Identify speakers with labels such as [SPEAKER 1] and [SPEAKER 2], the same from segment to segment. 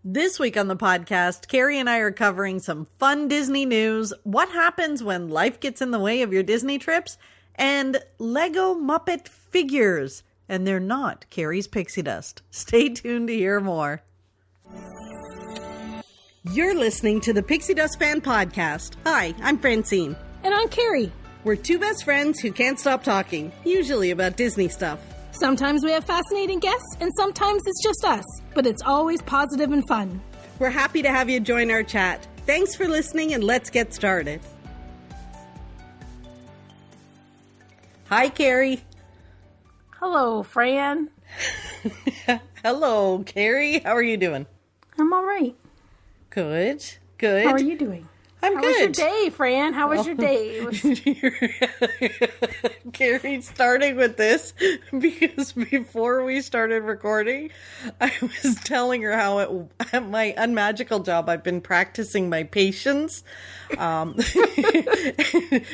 [SPEAKER 1] This week on the podcast, Carrie and I are covering some fun Disney news, what happens when life gets in the way of your Disney trips, and Lego Muppet figures. And they're not Carrie's pixie dust. Stay tuned to hear more. You're listening to the Pixie Dust Fan podcast. Hi, I'm Francine.
[SPEAKER 2] And I'm Carrie.
[SPEAKER 1] We're two best friends who can't stop talking, usually about Disney stuff.
[SPEAKER 2] Sometimes we have fascinating guests, and sometimes it's just us. But it's always positive and fun.
[SPEAKER 1] We're happy to have you join our chat. Thanks for listening, and let's get started. Hi, Carrie.
[SPEAKER 2] Hello, Fran.
[SPEAKER 1] Hello, Carrie. How are you doing?
[SPEAKER 2] I'm all right.
[SPEAKER 1] Good. Good.
[SPEAKER 2] How are you doing?
[SPEAKER 1] I'm
[SPEAKER 2] How
[SPEAKER 1] good.
[SPEAKER 2] was your day, Fran? How was your day?
[SPEAKER 1] Carrie, starting with this, because before we started recording, I was telling her how at my unmagical job, I've been practicing my patience,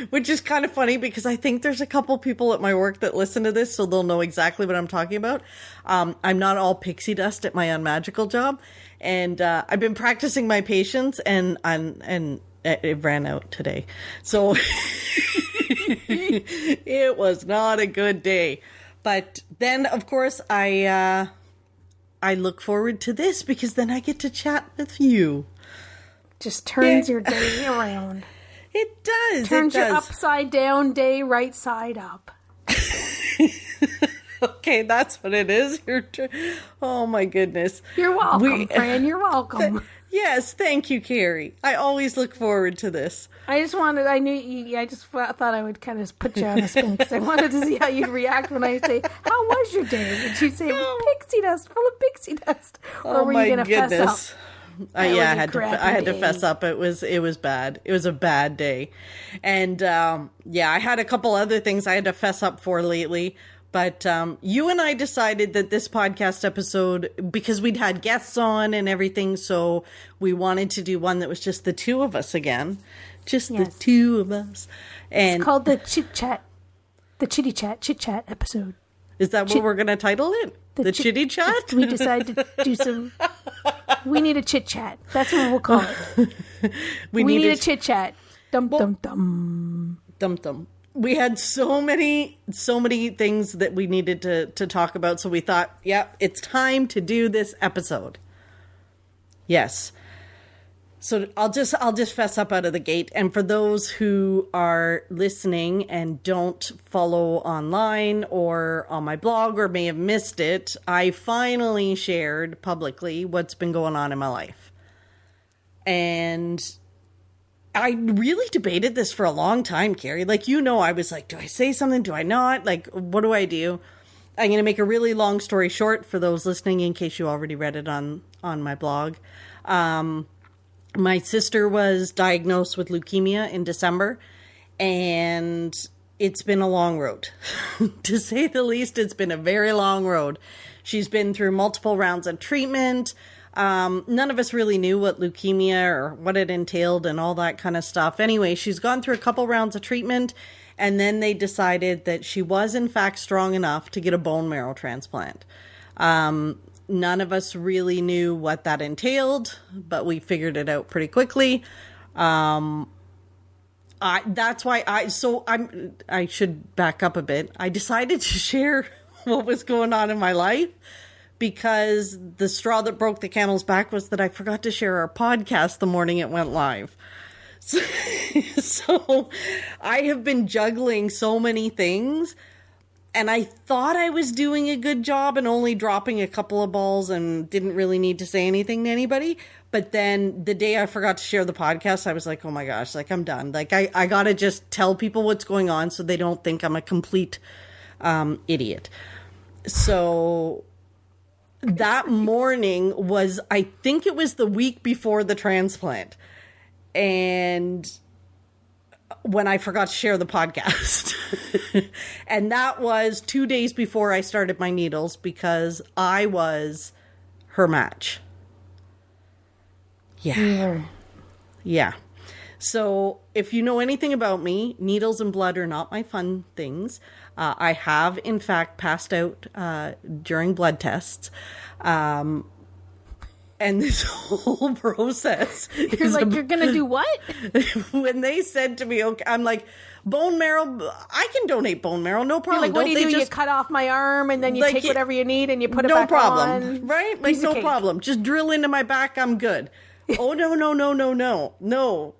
[SPEAKER 1] which is kind of funny because I think there's a couple people at my work that listen to this, so they'll know exactly what I'm talking about. I'm not all pixie dust at my unmagical job, and I've been practicing my patience, and it ran out today. So it was not a good day. But then, of course, I look forward to this because then I get to chat with you.
[SPEAKER 2] Just turns your day around.
[SPEAKER 1] It does.
[SPEAKER 2] Turns
[SPEAKER 1] it does.
[SPEAKER 2] your upside down day right side up.
[SPEAKER 1] Okay, that's what it is. Oh, my goodness.
[SPEAKER 2] You're welcome, Fran. You're welcome.
[SPEAKER 1] Yes, thank you, Carrie. I always look forward to this.
[SPEAKER 2] I thought I would kind of put you on a spin because I wanted to see how you'd react when I say, how was your day? Would you say, pixie dust, full of pixie dust? Or were you going to fess up?
[SPEAKER 1] I had to fess up. It was bad. It was a bad day. And I had a couple other things I had to fess up for lately. But you and I decided that this podcast episode, because we'd had guests on and everything, so we wanted to do one that was just the two of us again. Just the two of us. And
[SPEAKER 2] it's called the Chit Chat episode.
[SPEAKER 1] Is that what we're going to title it? The Chitty Chat?
[SPEAKER 2] We decided to do some... We need a chit chat. That's what we'll call it. We need a chit chat. Dum dum dum.
[SPEAKER 1] Dum dum. We had so many things that we needed to talk about. So we thought, it's time to do this episode. Yes. So I'll just fess up out of the gate. And for those who are listening and don't follow online or on my blog or may have missed it, I finally shared publicly what's been going on in my life. And I really debated this for a long time, Carrie. I was like, do I say something? Do I not? What do I do? I'm going to make a really long story short for those listening in case you already read it on my blog. My sister was diagnosed with leukemia in December, and it's been a long road. To say the least, it's been a very long road. She's been through multiple rounds of treatment. None of us really knew what leukemia or what it entailed and all that kind of stuff. Anyway, she's gone through a couple rounds of treatment, and then they decided that she was in fact strong enough to get a bone marrow transplant. None of us really knew what that entailed, but we figured it out pretty quickly. I should back up a bit. I decided to share what was going on in my life, because the straw that broke the camel's back was that I forgot to share our podcast the morning it went live. So I have been juggling so many things, and I thought I was doing a good job and only dropping a couple of balls and didn't really need to say anything to anybody. But then the day I forgot to share the podcast, I was like, oh my gosh, I'm done. I got to just tell people what's going on so they don't think I'm a complete idiot. So that morning was, I think it was the week before the transplant. And when I forgot to share the podcast. And that was 2 days before I started my needles, because I was her match. Yeah. So if you know anything about me, needles and blood are not my fun things. I have, in fact, passed out during blood tests. And this whole process
[SPEAKER 2] You're like, you're going to do what?
[SPEAKER 1] When they said to me, okay, I'm like, bone marrow, I can donate bone marrow, no problem.
[SPEAKER 2] You're like, what do you do? You cut off my arm and then you take whatever you need and you put it back on?
[SPEAKER 1] No problem, right? Like, no problem. Just drill into my back, I'm good. Oh, no.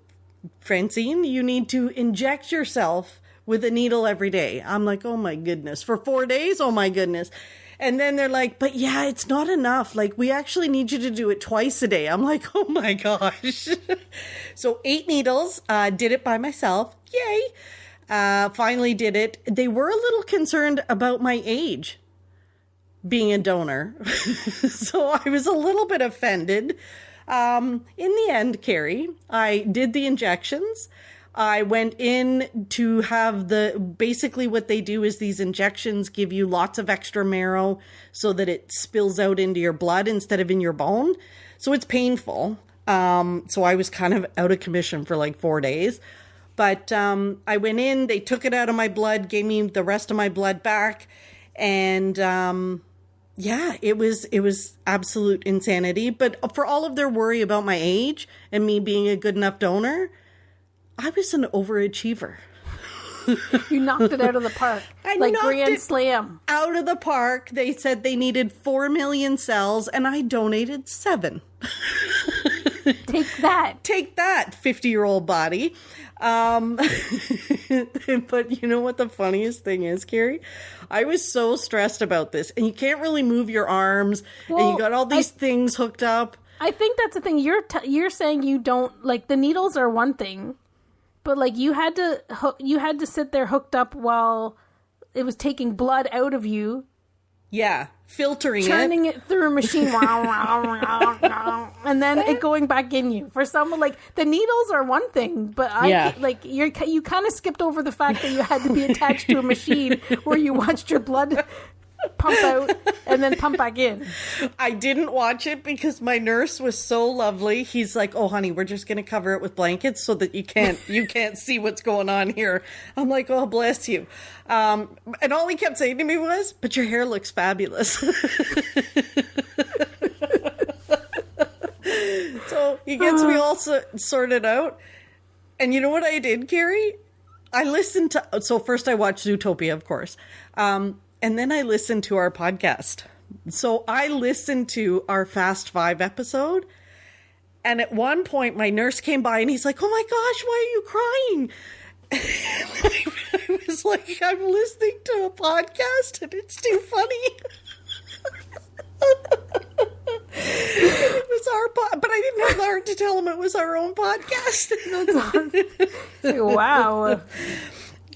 [SPEAKER 1] Francine, you need to inject yourself with a needle every day. I'm like, oh my goodness. For 4 days? Oh my goodness. And then they're like, but yeah, it's not enough. Like, we actually need you to do it twice a day. I'm like, oh my gosh. So 8 needles, did it by myself. Yay. Finally did it. They were a little concerned about my age being a donor. So I was a little bit offended. In the end, Carrie, I did the injections. I went in to have basically what they do is these injections give you lots of extra marrow so that it spills out into your blood instead of in your bone. So it's painful. So I was kind of out of commission for like 4 days. But I went in, they took it out of my blood, gave me the rest of my blood back. And yeah, it was absolute insanity. But for all of their worry about my age and me being a good enough donor, I was an overachiever.
[SPEAKER 2] You knocked it out of the park. Like Grand Slam.
[SPEAKER 1] Out of the park. They said they needed 4 million cells, and I donated 7.
[SPEAKER 2] Take that.
[SPEAKER 1] Take that, 50-year-old body. But you know what the funniest thing is, Carrie? I was so stressed about this, and you can't really move your arms, and you got all these things hooked up.
[SPEAKER 2] I think that's the thing. You're saying you don't, like, the needles are one thing, but like you had to sit there hooked up while it was taking blood out of you.
[SPEAKER 1] Yeah,
[SPEAKER 2] churning it through a machine, and then it going back in you. For someone like the needles are one thing, but you kind of skipped over the fact that you had to be attached to a machine where you watched your blood pump out and then pump back in.
[SPEAKER 1] I didn't watch it because my nurse was so lovely. He's like, "Oh, honey, we're just going to cover it with blankets so that you can't see what's going on here." I'm like, "Oh, bless you." And all he kept saying to me was, "But your hair looks fabulous." So he gets me all sorted out. And you know what I did, Carrie? I listened to. So first I watched Zootopia, of course. And then I listened to our podcast. So I listened to our Fast 5 episode. And at one point, my nurse came by and he's like, "Oh my gosh, why are you crying?" I was like, "I'm listening to a podcast and it's too funny." It was our but I didn't have the heart to tell him it was our own podcast.
[SPEAKER 2] Wow.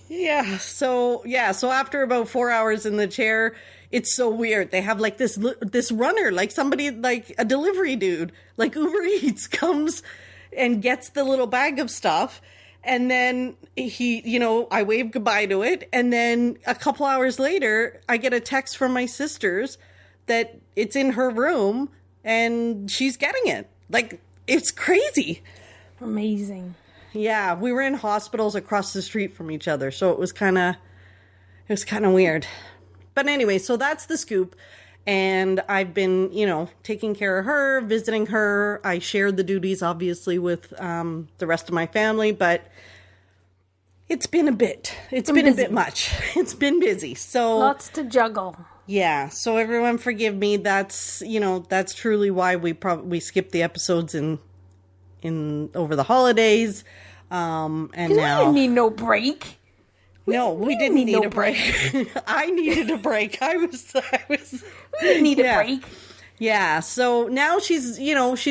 [SPEAKER 1] Yeah. So after about 4 hours in the chair, it's so weird. They have like this runner, like somebody, like a delivery dude, like Uber Eats comes and gets the little bag of stuff. And then I wave goodbye to it. And then a couple hours later, I get a text from my sisters that it's in her room and she's getting it. Like, it's crazy.
[SPEAKER 2] Amazing.
[SPEAKER 1] Yeah, we were in hospitals across the street from each other, so it was kind of weird. But anyway, so that's the scoop. And I've been, taking care of her, visiting her. I shared the duties, obviously, with the rest of my family, but it's been a bit. It's been a bit much. It's been busy. So
[SPEAKER 2] lots to juggle.
[SPEAKER 1] Yeah. So everyone forgive me. That's truly why we skipped the episodes in over the holidays. And now
[SPEAKER 2] I didn't need no break.
[SPEAKER 1] No, we didn't need a break. I needed a break. We
[SPEAKER 2] didn't need a break.
[SPEAKER 1] Yeah. So now she's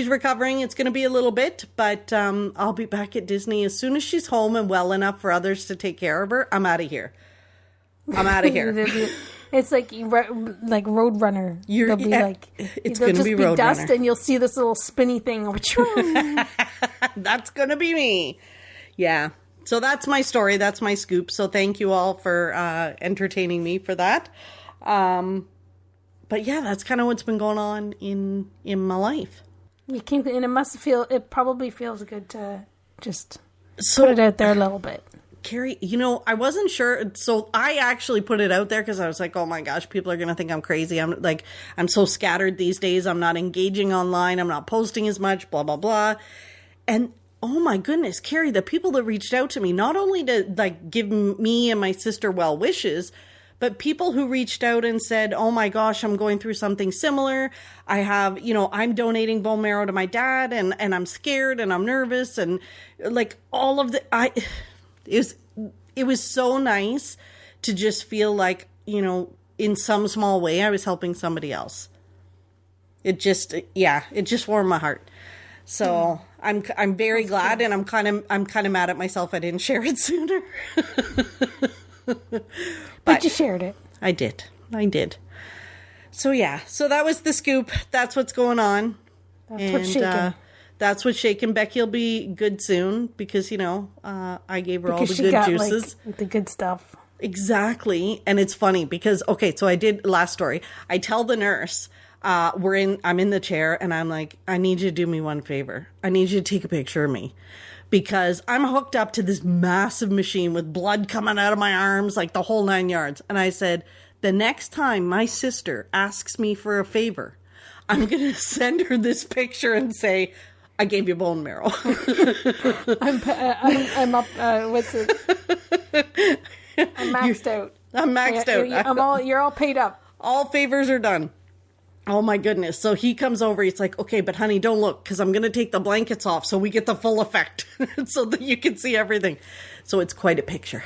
[SPEAKER 1] recovering. It's going to be a little bit, but I'll be back at Disney as soon as she's home and well enough for others to take care of her. I'm out of here.
[SPEAKER 2] It's like Roadrunner.
[SPEAKER 1] It's going to be Roadrunner.
[SPEAKER 2] Dust, and you'll see this little spinny thing.
[SPEAKER 1] That's going to be me. Yeah. So that's my story. That's my scoop. So thank you all for entertaining me for that. But yeah, that's kind of what's been going on in my life.
[SPEAKER 2] It probably feels good to just put it out there a little bit.
[SPEAKER 1] Carrie, I wasn't sure. So I actually put it out there because I was like, oh my gosh, people are going to think I'm crazy. I'm so scattered these days. I'm not engaging online. I'm not posting as much, blah, blah, blah. And oh my goodness, Carrie, the people that reached out to me, not only to give me and my sister well wishes, but people who reached out and said, oh my gosh, I'm going through something similar. I have, I'm donating bone marrow to my dad and I'm scared and I'm nervous and all of it was so nice to just feel like, in some small way I was helping somebody else. It just warmed my heart. So I'm very glad, and I'm kind of mad at myself I didn't share it sooner.
[SPEAKER 2] But you shared it.
[SPEAKER 1] I did. So that was the scoop. That's what's going on.
[SPEAKER 2] That's what's shaking.
[SPEAKER 1] That's what's shaking. Becky will be good soon because I gave her all the good juices,
[SPEAKER 2] the good stuff.
[SPEAKER 1] Exactly, and it's funny because so I did last story. I tell the nurse. I'm in the chair and I'm like, I need you to do me one favor. I need you to take a picture of me because I'm hooked up to this massive machine with blood coming out of my arms, like the whole 9 yards. And I said, the next time my sister asks me for a favor, I'm going to send her this picture and say, I gave you bone marrow.
[SPEAKER 2] I'm up. What's it? I'm maxed out.
[SPEAKER 1] I'm maxed out.
[SPEAKER 2] You're all paid up.
[SPEAKER 1] All favors are done. Oh my goodness. So he comes over. He's like, okay, but honey, don't look because I'm going to take the blankets off so we get the full effect so that you can see everything. So it's quite a picture.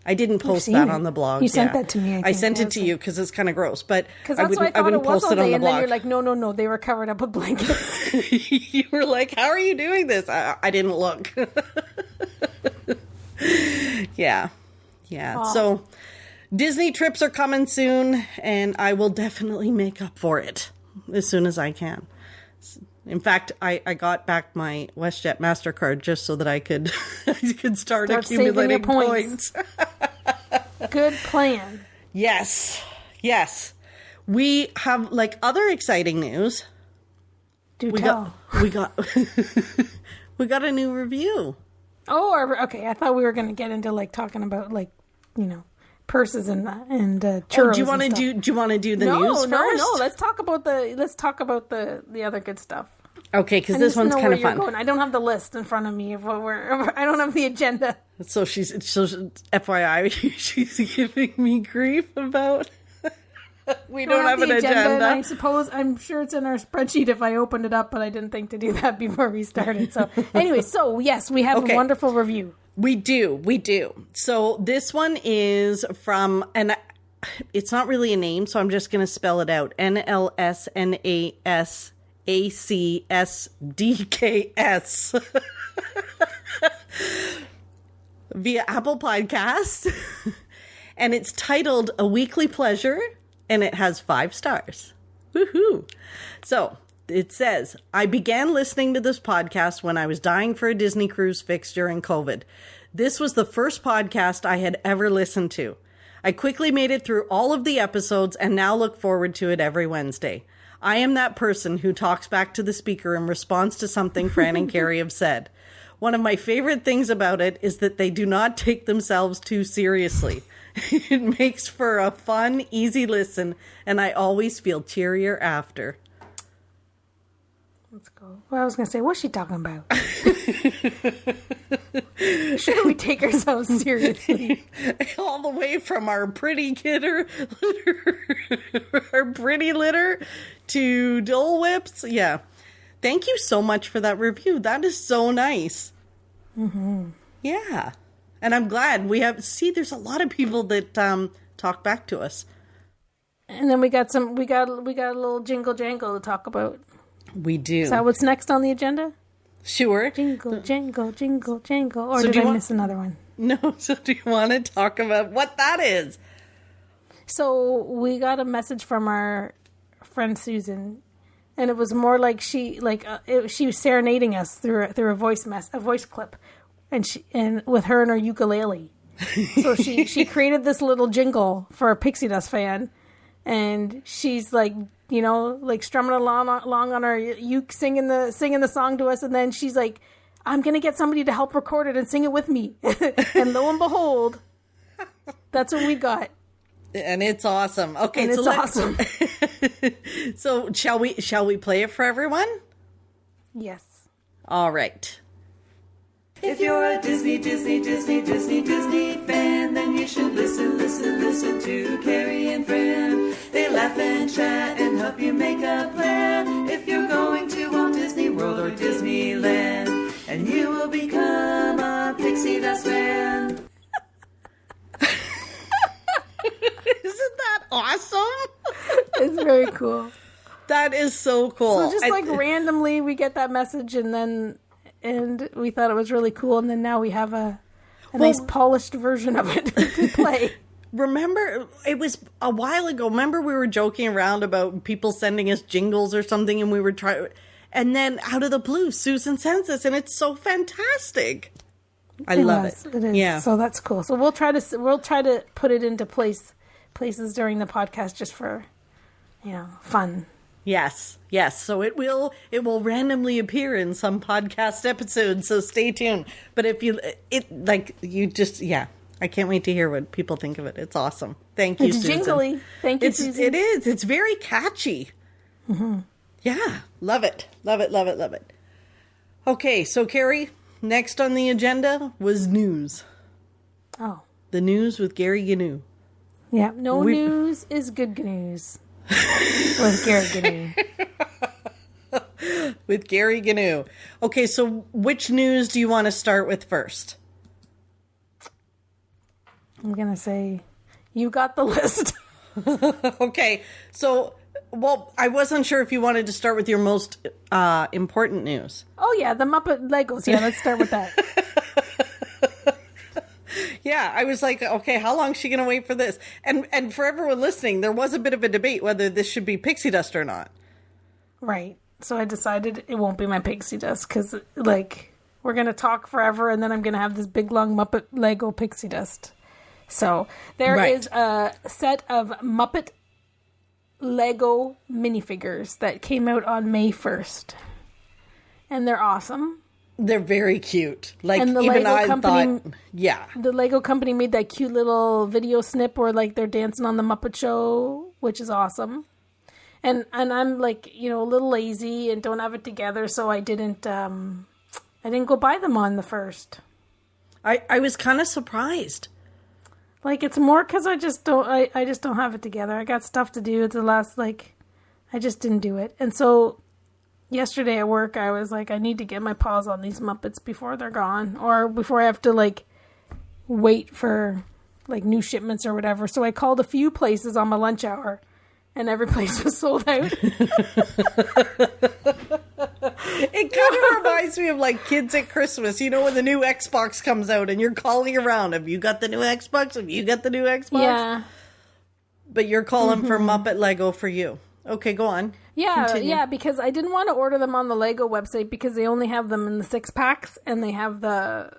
[SPEAKER 1] I didn't post that on the blog.
[SPEAKER 2] You sent that to me.
[SPEAKER 1] I sent it to you because it's kind of gross, but
[SPEAKER 2] I wouldn't post it on the blog. And then you're like, no, they were covered up with blankets.
[SPEAKER 1] You were like, how are you doing this? I didn't look. Yeah. Aww. So Disney trips are coming soon, and I will definitely make up for it as soon as I can. In fact, I got back my WestJet MasterCard just so that I could start accumulating points.
[SPEAKER 2] Good plan.
[SPEAKER 1] Yes. We have other exciting news.
[SPEAKER 2] Do tell.
[SPEAKER 1] We got a new review.
[SPEAKER 2] Oh, okay. I thought we were going to get into talking about purses and churros.
[SPEAKER 1] Do you want to do the news first?
[SPEAKER 2] No. Let's talk about the other good stuff.
[SPEAKER 1] Okay, because this one's kind of fun.
[SPEAKER 2] Going. I don't have the list in front of me of I don't have the agenda.
[SPEAKER 1] So FYI, she's giving me grief about. We don't have an agenda.
[SPEAKER 2] And I'm sure it's in our spreadsheet if I opened it up, but I didn't think to do that before we started. So anyway, yes, we have a wonderful review. We do. So this one is from, and it's not really a name, so I'm just going to spell it out. NLSNASACSDKS via Apple Podcast. And it's titled A Weekly Pleasure, and it has 5 stars. Woohoo! So it says, I began listening to this podcast when I was dying for a Disney cruise fix during COVID. This was the first podcast I had ever listened to. I quickly made it through all of the episodes and now look forward to it every Wednesday. I am that person who talks back to the speaker in response to something Fran and Carrie have said. One of my favorite things about it is that they do not take themselves too seriously. It makes for a fun, easy listen, and I always feel cheerier after. Let's go. Well, I was going to say, what's she talking about? Should we take ourselves seriously?
[SPEAKER 1] All the way from our pretty litter to Dole Whips. Yeah. Thank you so much for that review. That is so nice.
[SPEAKER 2] Mm-hmm.
[SPEAKER 1] Yeah. And I'm glad there's a lot of people that talk back to us.
[SPEAKER 2] And then we got a little jingle jangle to talk about.
[SPEAKER 1] We do.
[SPEAKER 2] Is that what's next on the agenda?
[SPEAKER 1] Sure.
[SPEAKER 2] Jingle, jingle, jingle, jingle. Or did I miss another one?
[SPEAKER 1] No. So do you want to talk about what that is?
[SPEAKER 2] So we got a message from our friend Susan, and it was more like she was serenading us through a voice clip, and with her and her ukulele. So she created this little jingle for a Pixie Dust Fan, and she's strumming along on her uke, singing the song to us, and then she's like, I'm going to get somebody to help record it and sing it with me. And lo and behold, that's what we got.
[SPEAKER 1] And it's awesome. Okay,
[SPEAKER 2] and
[SPEAKER 1] so
[SPEAKER 2] it's awesome.
[SPEAKER 1] So shall we play it for everyone?
[SPEAKER 2] Yes.
[SPEAKER 1] All right.
[SPEAKER 3] If you're a Disney fan, then you should listen to Carrie and Fran. They laugh and chat and help you make a plan. If you're going to Walt Disney World or Disneyland, and you will become a Pixie Dust Fan.
[SPEAKER 1] Isn't that awesome?
[SPEAKER 2] It's very cool.
[SPEAKER 1] That is so cool.
[SPEAKER 2] So just like randomly we get that message and we thought it was really cool, and then now we have a nice polished version of it to play.
[SPEAKER 1] Remember, it was a while ago. Remember we were joking around about people sending us jingles or something, and we were trying, and then out of the blue, Susan sends us, and it's so fantastic. I love it.
[SPEAKER 2] It is.
[SPEAKER 1] Yeah.
[SPEAKER 2] So that's cool. So we'll try to put it into places during the podcast just for, fun.
[SPEAKER 1] Yes. So it will randomly appear in some podcast episodes. So stay tuned. But I can't wait to hear what people think of it. It's awesome. Thank you,
[SPEAKER 2] It's
[SPEAKER 1] Susan.
[SPEAKER 2] jingly. Thank you, Susan.
[SPEAKER 1] It is. It's very catchy. Mm-hmm. Yeah. Love it. Okay. So Carrie, next on the agenda was news.
[SPEAKER 2] Oh.
[SPEAKER 1] The news with Gary Gnu.
[SPEAKER 2] Yeah. News is good news. With Gary Gnu.
[SPEAKER 1] With Gary Gnu. Okay, so which news do you want to start with first?
[SPEAKER 2] I'm going to say, you got the list.
[SPEAKER 1] Okay, so, I wasn't sure if you wanted to start with your most important news.
[SPEAKER 2] Oh, yeah, the Muppet Legos. Yeah, let's start with that.
[SPEAKER 1] Yeah, I was like, okay, how long is she going to wait for this? And for everyone listening, there was a bit of a debate whether this should be Pixie Dust or not.
[SPEAKER 2] Right. So I decided it won't be my Pixie Dust because, we're going to talk forever and then I'm going to have this big, long Muppet Lego Pixie Dust. So there is a set of Muppet Lego minifigures that came out on May 1st. And they're awesome.
[SPEAKER 1] They're very cute.
[SPEAKER 2] And the
[SPEAKER 1] even
[SPEAKER 2] Lego
[SPEAKER 1] I
[SPEAKER 2] company,
[SPEAKER 1] thought, yeah.
[SPEAKER 2] The Lego company made that cute little video snip where they're dancing on the Muppet Show, which is awesome. And I'm a little lazy and don't have it together, so I didn't go buy them on the 1st.
[SPEAKER 1] I was kind of surprised.
[SPEAKER 2] It's more because I just don't have it together. I got stuff to do. It's the last I just didn't do it. And so yesterday at work, I was like, I need to get my paws on these Muppets before they're gone, or before I have to wait for new shipments or whatever. So I called a few places on my lunch hour, and every place was sold out.
[SPEAKER 1] It kind of reminds me of kids at Christmas. When the new Xbox comes out and you're calling around, have you got the new Xbox? Have you got the new Xbox?
[SPEAKER 2] Yeah.
[SPEAKER 1] But you're calling for Muppet Lego for you. Okay, go on.
[SPEAKER 2] Yeah,
[SPEAKER 1] Continue.
[SPEAKER 2] yeah, because I didn't want to order them on the Lego website because they only have them in the 6-packs and they have the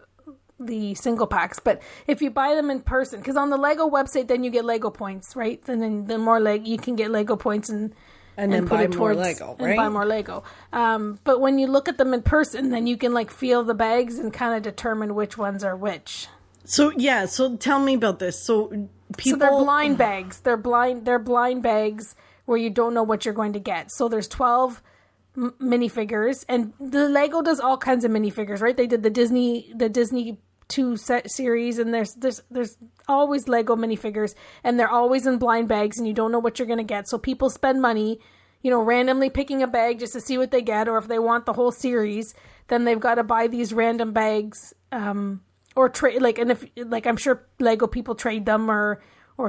[SPEAKER 2] single packs. But if you buy them in person, because on the Lego website, then you get Lego points, right? And then the more you can get Lego points and
[SPEAKER 1] then
[SPEAKER 2] put
[SPEAKER 1] buy
[SPEAKER 2] it towards,
[SPEAKER 1] more Lego, right?
[SPEAKER 2] And buy more Lego. But when you look at them in person, then you can feel the bags and kind of determine which ones are which.
[SPEAKER 1] So tell me about this. So
[SPEAKER 2] they're blind bags. They're blind bags where you don't know what you're going to get. So there's 12 minifigures, and the Lego does all kinds of minifigures, right? They did the Disney 2 set series, and there's always Lego minifigures, and they're always in blind bags, and you don't know what you're going to get. So people spend money, randomly picking a bag just to see what they get, or if they want the whole series, then they've got to buy these random bags, or trade, and if, I'm sure Lego people trade them or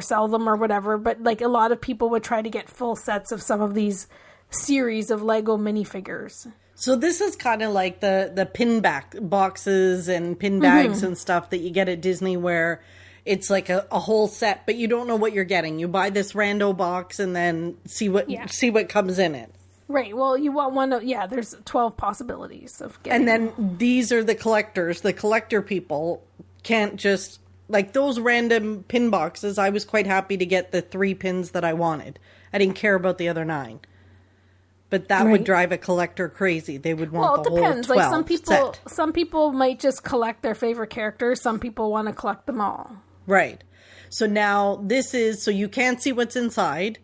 [SPEAKER 2] sell them or whatever, but a lot of people would try to get full sets of some of these series of Lego minifigures.
[SPEAKER 1] So this is kind of like the pin back boxes and pin bags and stuff that you get at Disney, where it's a whole set, but you don't know what you're getting. You buy this rando box and then see what comes in it.
[SPEAKER 2] Right. Well, you want one. There's 12 possibilities of getting.
[SPEAKER 1] And then these are the collectors. The collector people can't just those random pin boxes. I was quite happy to get the 3 pins that I wanted. I didn't care about the other 9. But that would drive a collector crazy. They would want the whole 12
[SPEAKER 2] like some people might just collect their favorite characters. Some people want to collect them all.
[SPEAKER 1] Right. So now so you can't see what's inside.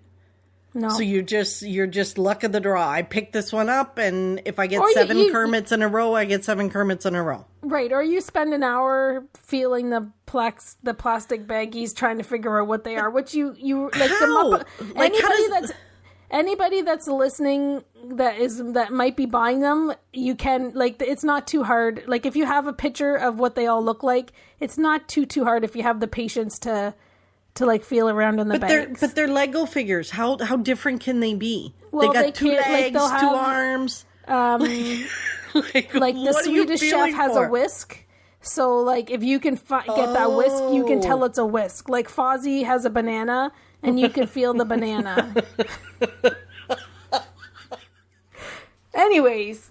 [SPEAKER 2] No.
[SPEAKER 1] So you're just luck of the draw. I pick this one up, and if I get 7 Kermits in a row, I get 7 Kermits in a row. Right.
[SPEAKER 2] Or you spend an hour feeling the plastic baggies trying to figure out what they are. Which you like
[SPEAKER 1] how?
[SPEAKER 2] The Muppet, anybody that's listening that might be buying them, you can, like, it's not too hard. Like, if you have a picture of what they all look like, it's not too hard if you have the patience to like feel around in the bags.
[SPEAKER 1] But they're Lego figures. How different can they be?
[SPEAKER 2] Well,
[SPEAKER 1] they got 2 legs, 2 arms.
[SPEAKER 2] Like the Swedish chef has a whisk. So, like, if you can get that whisk, you can tell it's a whisk. Like, Fozzie has a banana, and you can feel the banana. Anyways.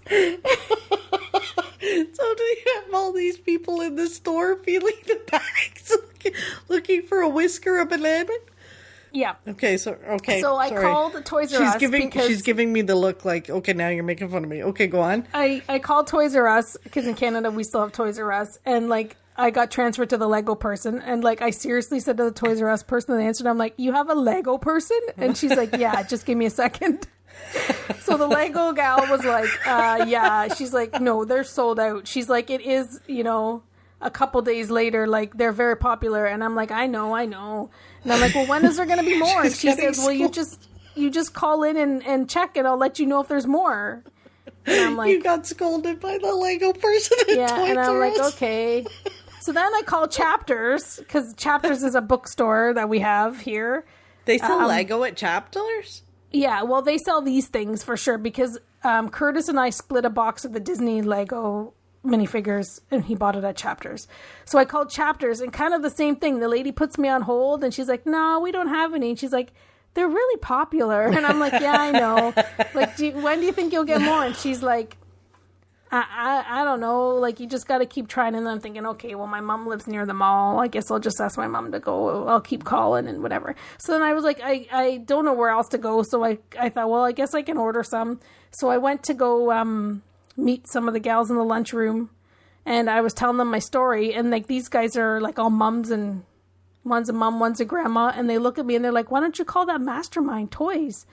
[SPEAKER 1] So do you have all these people in the store feeling the bags, looking for a whisk or a banana?
[SPEAKER 2] Yeah.
[SPEAKER 1] Okay. So
[SPEAKER 2] I called Toys R Us
[SPEAKER 1] she's giving me the look like, okay, now you're making fun of me. Okay, go on.
[SPEAKER 2] I called Toys R Us because in Canada we still have Toys R Us, and like I got transferred to the Lego person, and like I seriously said to the Toys R Us person that answered, I'm like, "You have a Lego person?" And she's like, "Yeah, just give me a second." So the Lego gal was like, yeah. She's like, "No, they're sold out." She's like, "It is, a couple days later, like they're very popular." And I'm like, I know. And I'm like, "Well, when is there going to be more?" And she says, "Well, you just call in and check, and I'll let you know if there's more." And I'm like,
[SPEAKER 1] you got scolded by the Lego person at Toys R Us.
[SPEAKER 2] And I'm like, okay. So then I called Chapters, because Chapters is a bookstore that we have here.
[SPEAKER 1] They sell Lego at Chapters?
[SPEAKER 2] Yeah, well, they sell these things for sure, because Curtis and I split a box of the Disney Lego minifigures, and he bought it at Chapters. So I called Chapters, and kind of the same thing. The lady puts me on hold, and she's like, "No, we don't have any." And she's like, "They're really popular." And I'm like, "Yeah, I know. Like, when do you think you'll get more?" And she's like, I don't know. Like, you just got to keep trying. And then I'm thinking, okay, well, my mom lives near the mall. I guess I'll just ask my mom to go. I'll keep calling and whatever. So then I was like, I don't know where else to go. So I thought, well, I guess I can order some. So I went to go meet some of the gals in the lunchroom, and I was telling them my story. And like, these guys are like all mums, and one's a mom, one's a grandma. And they look at me and they're like, "Why don't you call that Mastermind Toys?"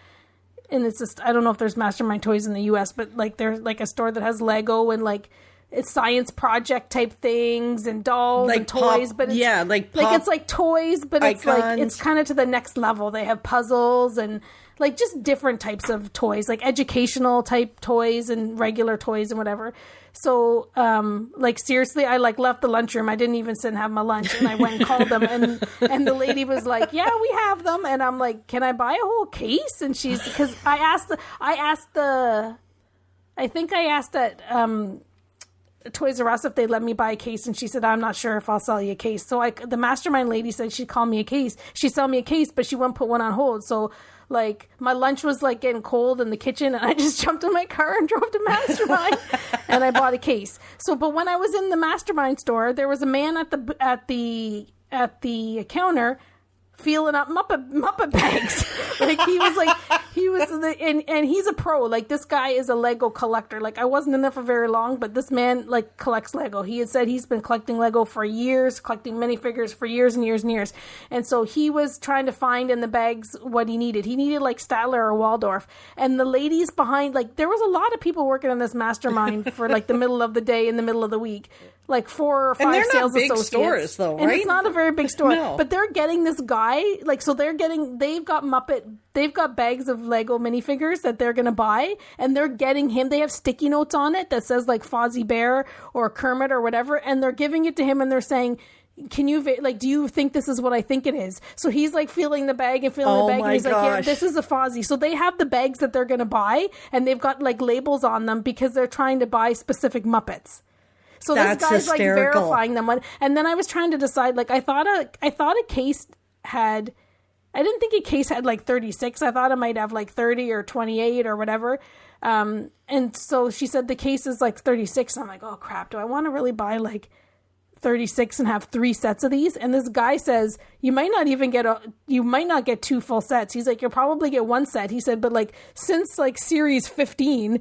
[SPEAKER 2] And it's just, I don't know if there's Mastermind Toys in the US, but like there's like a store that has Lego and like it's science project type things and dolls
[SPEAKER 1] like
[SPEAKER 2] and toys, but it's, it's like toys, but it's like, it's kind of to the next level. They have puzzles and like just different types of toys, like educational type toys and regular toys and whatever. So, like, seriously, I like left the lunchroom. I didn't even sit and have my lunch, and I went and called them, and the lady was like, "Yeah, we have them." And I'm like, "Can I buy a whole case?" And she's, because I asked at Toys R Us if they'd let me buy a case, and she said, "I'm not sure if I'll sell you a case." So the Mastermind lady said she'd call me a case. She'd sell me a case, but she wouldn't put one on hold. So like, my lunch was like getting cold in the kitchen, and I just jumped in my car and drove to Mastermind and I bought a case. So, but when I was in the Mastermind store, there was a man at the counter feeling up Muppet bags. Like, and he's a pro. Like, this guy is a Lego collector. Like, I wasn't in there for very long, but this man like collects Lego. He had said he's been collecting Lego for years, collecting minifigures for years and years and years. And so he was trying to find in the bags what he needed. He needed like Statler or Waldorf. And the ladies behind, like, there was a lot of people working in this Mastermind for like the middle of the day and the middle of the week. Like 4 or 5 sales associates. And they're not big stores, though, right? And it's not a very big store. No. But they're getting this guy, like, so they've got bags of Lego minifigures that they're going to buy, and they're getting him, they have sticky notes on it that says, like, Fozzie Bear or Kermit or whatever, and they're giving it to him, and they're saying, "Can you, like, do you think this is what I think it is?" So he's, like, feeling the bag and feeling the bag, and he's like, "Yeah, this is a Fozzie." So they have the bags that they're going to buy, and they've got, like, labels on them because they're trying to buy specific Muppets. So this guy's hysterical. Like verifying them, and then I was trying to decide. Like, I thought a case had. I didn't think a case had like 36. I thought it might have like 30 or 28 or whatever. And so she said the case is like 36. And I'm like, oh crap! Do I want to really buy like 36 and have 3 sets of these. And this guy says, you might not get 2 full sets. He's like, you'll probably get 1 set. He said, but like, since like series 15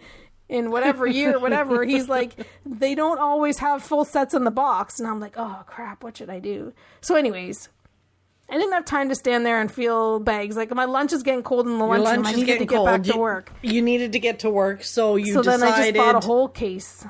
[SPEAKER 2] in whatever year, whatever, he's like, they don't always have full sets in the box. And I'm like, oh crap, what should I do? So anyways, I didn't have time to stand there and feel bags. Like, my lunch is getting cold in the lunchroom. I needed to get back to work.
[SPEAKER 1] You needed to get to work, so decided...
[SPEAKER 2] then I just bought a whole case.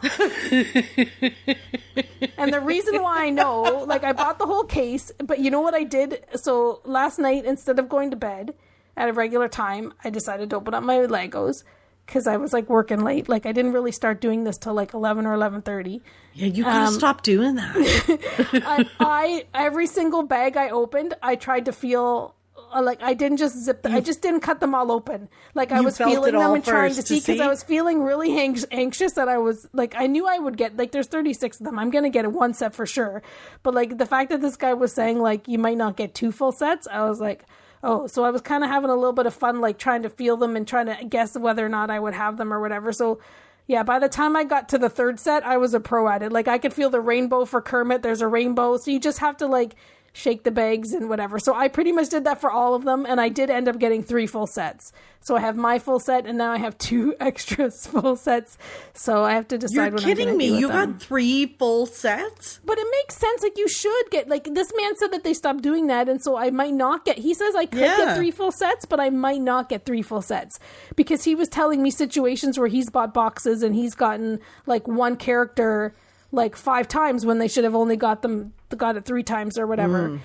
[SPEAKER 2] And the reason why I know, like, I bought the whole case, but you know what I did? So last night, instead of going to bed at a regular time, I decided to open up my Legos. Because I was, like, working late. Like, I didn't really start doing this till, like, 11 or 11:30.
[SPEAKER 1] Yeah, you could have stopped doing that.
[SPEAKER 2] I every single bag I opened, I tried to feel... like, I didn't just zip them. I just didn't cut them all open. Like, I was feeling them and trying to see. Because I was feeling really anxious that I was... Like, I knew I would get... Like, there's 36 of them. I'm going to get a 1 set for sure. But, like, the fact that this guy was saying, like, you might not get 2 full sets, I was like... Oh, so I was kind of having a little bit of fun, like trying to feel them and trying to guess whether or not I would have them or whatever. So, yeah, by the time I got to the 3rd set, I was a pro at it. Like, I could feel the rainbow for Kermit. There's a rainbow. So you just have to, like, shake the bags and whatever. So I pretty much did that for all of them. And I did end up getting 3 full sets. So I have my full set and now I have 2 extras full sets. So I have to decide what I'm going to do.
[SPEAKER 1] You're kidding me. You
[SPEAKER 2] them.
[SPEAKER 1] got 3 full sets?
[SPEAKER 2] But it makes sense. Like, you should get, like, this man said that they stopped doing that. And so I might not get, he says I could get 3 full sets, but I might not get 3 full sets. Because he was telling me situations where he's bought boxes and he's gotten, like, 1 character, like, 5 times when they should have only got it 3 times or whatever.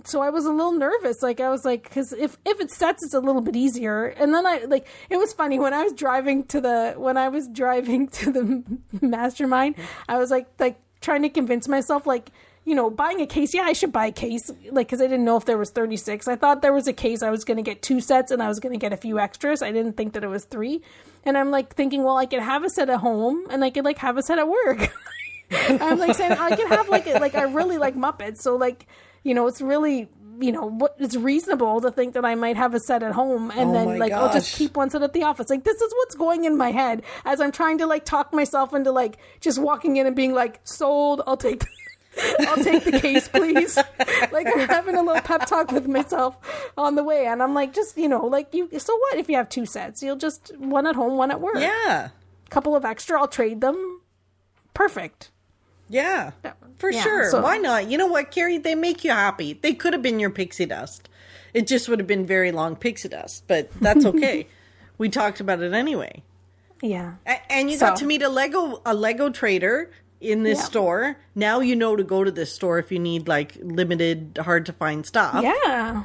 [SPEAKER 2] So I was a little nervous. Like, I was like, because if it's sets, it's a little bit easier. And then it was funny when I was driving to the mastermind, I was like trying to convince myself, like, you know, buying a case. Yeah, I should buy a case. Like, cause I didn't know if there was 36. I thought there was a case. I was going to get 2 sets and I was going to get a few extras. I didn't think that it was 3. And I'm like thinking, well, I could have a set at home and I could like have a set at work. I'm like saying I could have like I really like Muppets. So like, you know, it's really, you know, it's reasonable to think that I might have a set at home and then like I'll just keep 1 set at the office. Like, this is what's going in my head as I'm trying to like talk myself into like just walking in and being like, sold, I'll take the case, please. Like, I'm having a little pep talk with myself on the way. And I'm like, just, you know, like, so what if you have 2 sets? You'll just 1 at home, 1 at work.
[SPEAKER 1] Yeah.
[SPEAKER 2] Couple of extra, I'll trade them. Perfect.
[SPEAKER 1] Yeah, for sure. So, why not? You know what, Carrie? They make you happy. They could have been your pixie dust. It just would have been very long pixie dust, but that's okay. We talked about it anyway.
[SPEAKER 2] Yeah.
[SPEAKER 1] And you got to meet a Lego trader in this store. Now you know to go to this store if you need like limited, hard to find stuff.
[SPEAKER 2] Yeah.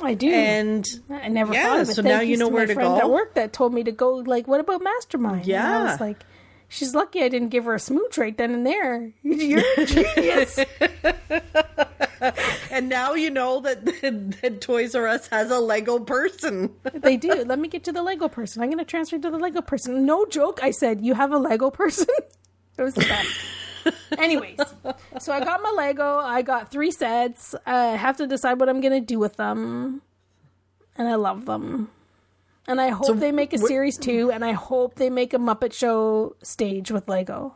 [SPEAKER 2] I do.
[SPEAKER 1] And
[SPEAKER 2] I never thought of it.
[SPEAKER 1] So now you know where to go.
[SPEAKER 2] My friend at work that told me to go, like, what about Mastermind?
[SPEAKER 1] Yeah.
[SPEAKER 2] And I was like, she's lucky I didn't give her a smooch right then and there. You're a genius.
[SPEAKER 1] And now you know that Toys R Us has a Lego person.
[SPEAKER 2] They do. Let me get to the Lego person. I'm going to transfer to the Lego person. No joke. I said, you have a Lego person? It was the best. Anyways, so I got my Lego. I got 3 sets. I have to decide what I'm going to do with them. And I love them. And I hope they make a series 2, and I hope they make a Muppet Show stage with Lego.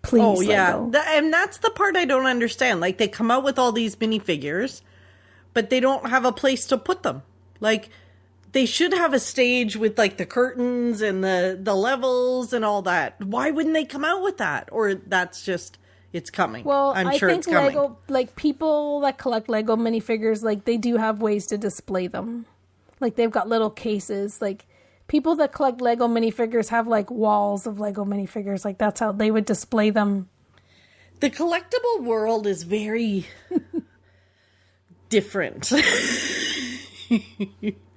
[SPEAKER 2] Please,
[SPEAKER 1] oh, yeah.
[SPEAKER 2] Lego.
[SPEAKER 1] And that's the part I don't understand. Like, they come out with all these minifigures, but they don't have a place to put them. Like, they should have a stage with, like, the curtains and the levels and all that. Why wouldn't they come out with that? Or that's just, it's coming.
[SPEAKER 2] Well,
[SPEAKER 1] I'm sure it's coming.
[SPEAKER 2] Lego, like, people that collect Lego minifigures, like, they do have ways to display them. Like, they've got little cases. Like, people that collect Lego minifigures have, like, walls of Lego minifigures. Like, that's how they would display them.
[SPEAKER 1] The collectible world is very different.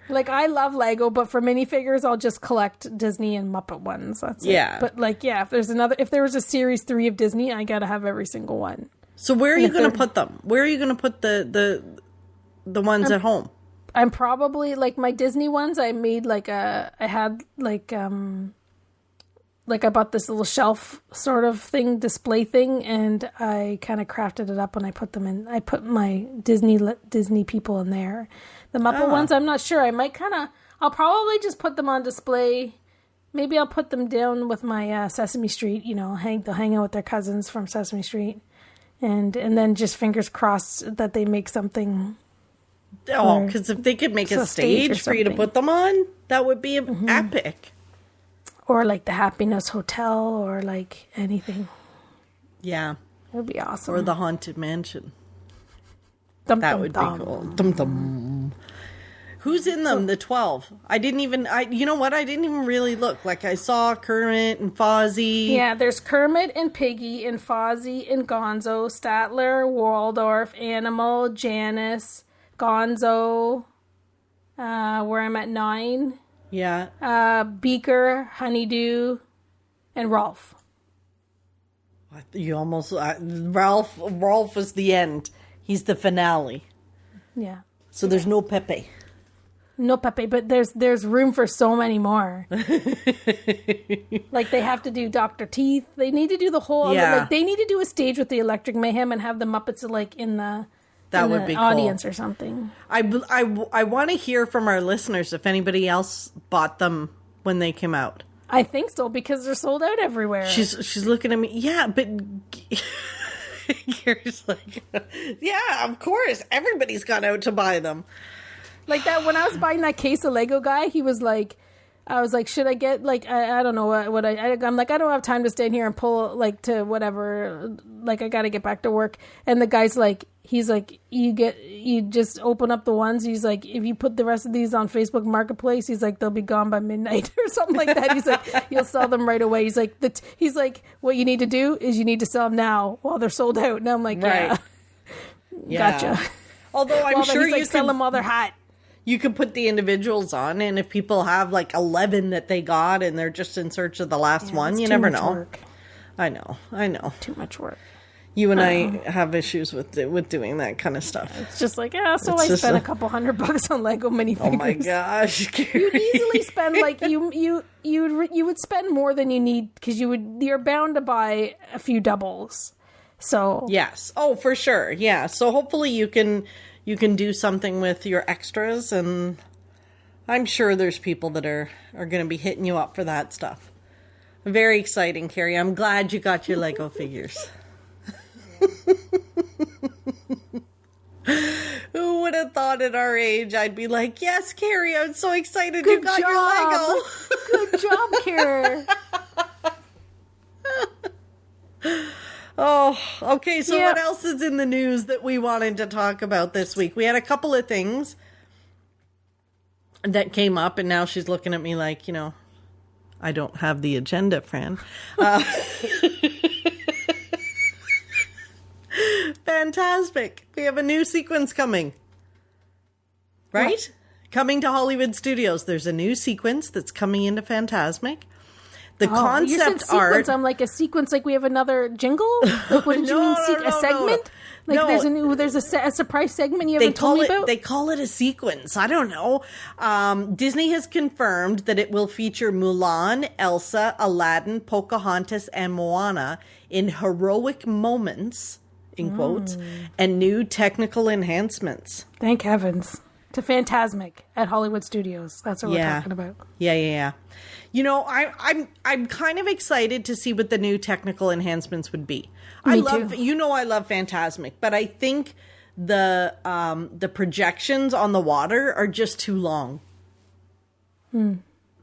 [SPEAKER 2] Like, I love Lego, but for minifigures, I'll just collect Disney and Muppet ones. That's it. But, like, yeah, if there was a series 3 of Disney, I gotta have every single one.
[SPEAKER 1] So where are you going to put them? Where are you going to put the ones at home?
[SPEAKER 2] I'm probably, like, my Disney ones, I made, like, I bought this little shelf sort of thing, display thing, and I kind of crafted it up and I put them in. I put my Disney people in there. The Muppet ones, I'm not sure. I'll probably just put them on display Maybe I'll put them down with my Sesame Street, they'll hang out with their cousins from Sesame Street. And then just fingers crossed that they make something.
[SPEAKER 1] Oh, because if they could make a stage for you to put them on, that would be epic.
[SPEAKER 2] Or like the Happiness Hotel or like anything.
[SPEAKER 1] Yeah.
[SPEAKER 2] It would be awesome.
[SPEAKER 1] Or the Haunted Mansion.
[SPEAKER 2] That
[SPEAKER 1] would be cool. Dum dum. Who's in them? The 12. You know what? I didn't even really look. Like I saw Kermit and Fozzie.
[SPEAKER 2] Yeah, there's Kermit and Piggy and Fozzie and Gonzo, Statler, Waldorf, Animal, Janice, Gonzo, where I'm at 9.
[SPEAKER 1] Yeah.
[SPEAKER 2] Beaker, Honeydew, and Rolf.
[SPEAKER 1] You almost... Rolf was the end. He's the finale.
[SPEAKER 2] Yeah.
[SPEAKER 1] So there's no Pepe.
[SPEAKER 2] No Pepe, but there's room for so many more. Like they have to do Dr. Teeth. They need to do the whole.
[SPEAKER 1] Yeah.
[SPEAKER 2] Like they need to do a stage with the Electric Mayhem and have the Muppets like in the
[SPEAKER 1] be
[SPEAKER 2] audience
[SPEAKER 1] cool.
[SPEAKER 2] or something.
[SPEAKER 1] I want to hear from our listeners if anybody else bought them when they came out.
[SPEAKER 2] I think so because they're sold out everywhere.
[SPEAKER 1] She's looking at me. Yeah, but Gary's like, yeah, of course, everybody's gone out to buy them.
[SPEAKER 2] Like that, when I was buying that case of Lego guy, he was like, I was like, should I get, like, I don't know what I'm like, I don't have time to stand here and pull, like, to whatever, like, I got to get back to work. And the guy's like, he's like, you just open up the ones. He's like, if you put the rest of these on Facebook Marketplace, he's like, they'll be gone by midnight or something like that. He's like, you'll sell them right away. He's like, what you need to do is you need to sell them now while they're sold out. And I'm like,
[SPEAKER 1] right.
[SPEAKER 2] Yeah. Gotcha.
[SPEAKER 1] Although I'm sure
[SPEAKER 2] you sell them while they're hot.
[SPEAKER 1] You could put the individuals on, and if people have like 11 that they got and they're just in search of the last one, you never know.
[SPEAKER 2] Work.
[SPEAKER 1] I know.
[SPEAKER 2] Too much work.
[SPEAKER 1] You and I have issues with doing that kind of stuff.
[SPEAKER 2] It's just like, I spent a couple $100 on Lego minifigures.
[SPEAKER 1] Oh my gosh, Carrie.
[SPEAKER 2] You'd easily spend like you would spend more than you need because you're bound to buy a few doubles. So
[SPEAKER 1] yes, oh for sure, yeah. So hopefully you can do something with your extras, and I'm sure there's people that are going to be hitting you up for that stuff. Very exciting, Carrie. I'm glad you got your Lego figures. Who would have thought at our age I'd be like, yes, Carrie, I'm so excited you got your Lego.
[SPEAKER 2] Good job, Carrie.
[SPEAKER 1] Oh, okay. So what else is in the news that we wanted to talk about this week? We had a couple of things that came up, and now she's looking at me like, I don't have the agenda, Fran. Fantastic. We have a new sequence coming. Right? What? Coming to Hollywood Studios. There's a new sequence that's coming into Phantasmic. The concept
[SPEAKER 2] you said sequence. I'm like, a sequence, like we have another jingle? Like, what did you mean? A segment? No. Like there's a surprise segment you haven't told me about?
[SPEAKER 1] They call it a sequence. I don't know. Disney has confirmed that it will feature Mulan, Elsa, Aladdin, Pocahontas, and Moana in heroic moments, in quotes, and new technical enhancements.
[SPEAKER 2] Thank heavens. To Phantasmic at Hollywood Studios. That's what we're talking about.
[SPEAKER 1] Yeah. I'm kind of excited to see what the new technical enhancements would be.
[SPEAKER 2] Me too.
[SPEAKER 1] I love Phantasmic, but I think the projections on the water are just too long.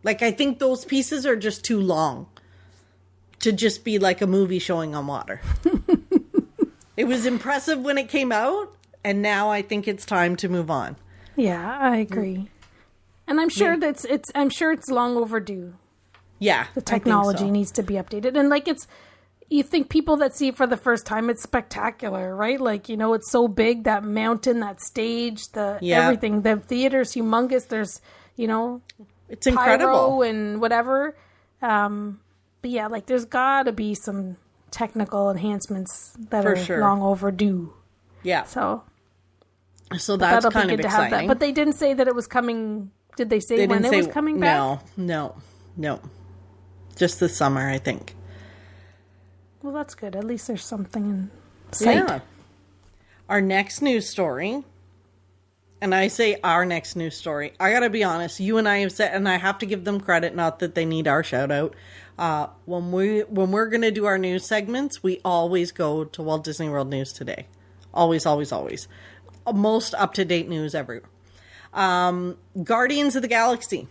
[SPEAKER 1] Like, I think those pieces are just too long to just be like a movie showing on water. It was impressive when it came out, and now I think it's time to move on.
[SPEAKER 2] Yeah, I agree. And I'm sure it's long overdue.
[SPEAKER 1] Yeah.
[SPEAKER 2] The technology needs to be updated. And like you think people that see it for the first time, it's spectacular, right? Like, it's so big, that mountain, that stage, everything. The theater's humongous. There's,
[SPEAKER 1] it's incredible.
[SPEAKER 2] Pyro and whatever. But yeah, like there's gotta be some technical enhancements that are long overdue.
[SPEAKER 1] Yeah.
[SPEAKER 2] So
[SPEAKER 1] that's kind of exciting.
[SPEAKER 2] But they didn't say that it was coming. Did they say when it was coming back?
[SPEAKER 1] No. Just this summer, I think.
[SPEAKER 2] Well, that's good. At least there's something in sight.
[SPEAKER 1] Yeah. Our next news story and I say our next news story, I gotta be honest, you and I have said, and I have to give them credit, not that they need our shout out. When we're gonna do our news segments, we always go to Walt Disney World News Today. Always, always, always. Most up-to-date news ever. Guardians of the Galaxy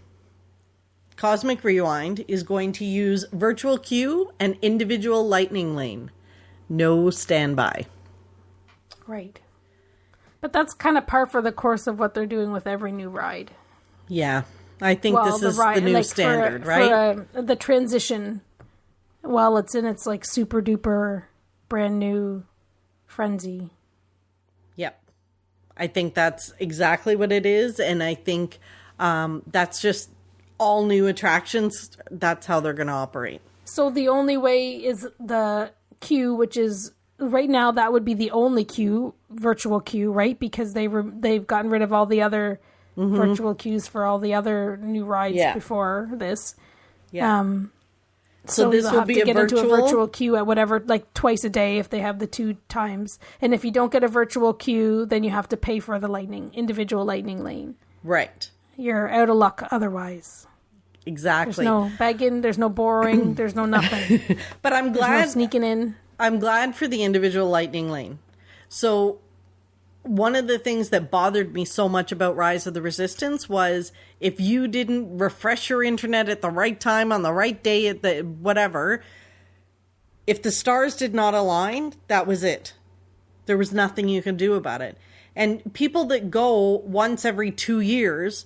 [SPEAKER 1] Cosmic Rewind is going to use virtual queue and individual lightning lane. No standby.
[SPEAKER 2] Right. But that's kind of par for the course of what they're doing with every new ride.
[SPEAKER 1] Yeah. I think this is the new standard, right?
[SPEAKER 2] For the transition, while it's in its like super duper brand new frenzy.
[SPEAKER 1] Yep. I think that's exactly what it is. And I think that's just all new attractions. That's how they're going to operate.
[SPEAKER 2] So the only way is the queue, which is right now that would be the only queue, virtual queue, right? Because they've gotten rid of all the other virtual queues for all the other new rides before this.
[SPEAKER 1] Yeah. So this will be
[SPEAKER 2] into a virtual queue at whatever, like twice a day if they have the 2 times. And if you don't get a virtual queue, then you have to pay for the individual lightning lane.
[SPEAKER 1] Right.
[SPEAKER 2] You're out of luck otherwise.
[SPEAKER 1] Exactly.
[SPEAKER 2] There's no begging, there's no borrowing, there's no nothing.
[SPEAKER 1] But I'm glad.
[SPEAKER 2] There's no sneaking in.
[SPEAKER 1] I'm glad for the individual lightning lane. So one of the things that bothered me so much about Rise of the Resistance was if you didn't refresh your internet at the right time on the right day at the whatever, if the stars did not align, that was it. There was nothing you could do about it. And people that go once every 2 years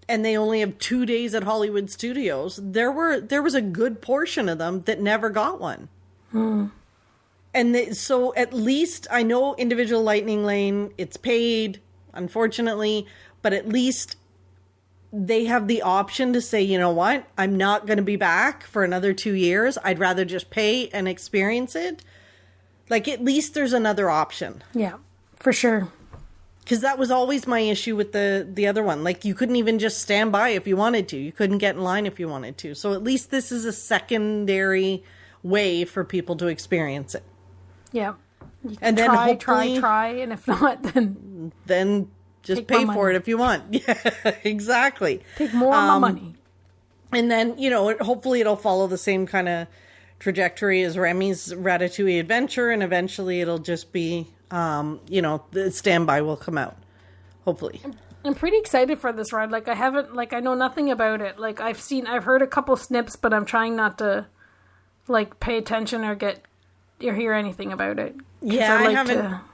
[SPEAKER 1] and they only have 2 days at Hollywood Studios, there was a good portion of them that never got one. And so at least I know individual lightning lane, it's paid, unfortunately, but at least they have the option to say, you know what, I'm not going to be back for another 2 years. I'd rather just pay and experience it. Like, at least there's another option.
[SPEAKER 2] Yeah, for sure.
[SPEAKER 1] Because that was always my issue with the other one. Like, you couldn't even just stand by if you wanted to. You couldn't get in line if you wanted to. So at least this is a secondary way for people to experience it.
[SPEAKER 2] Yeah. You can
[SPEAKER 1] and then
[SPEAKER 2] try, and if not,
[SPEAKER 1] then just pay for it if you want. Yeah, exactly.
[SPEAKER 2] Take more of my money.
[SPEAKER 1] And then, hopefully it'll follow the same kind of trajectory as Remy's Ratatouille Adventure, and eventually it'll just be, the standby will come out. Hopefully.
[SPEAKER 2] I'm pretty excited for this ride. Like, I know nothing about it. Like, I've heard a couple snips, but I'm trying not to, like, pay attention or hear anything about it.
[SPEAKER 1] Yeah,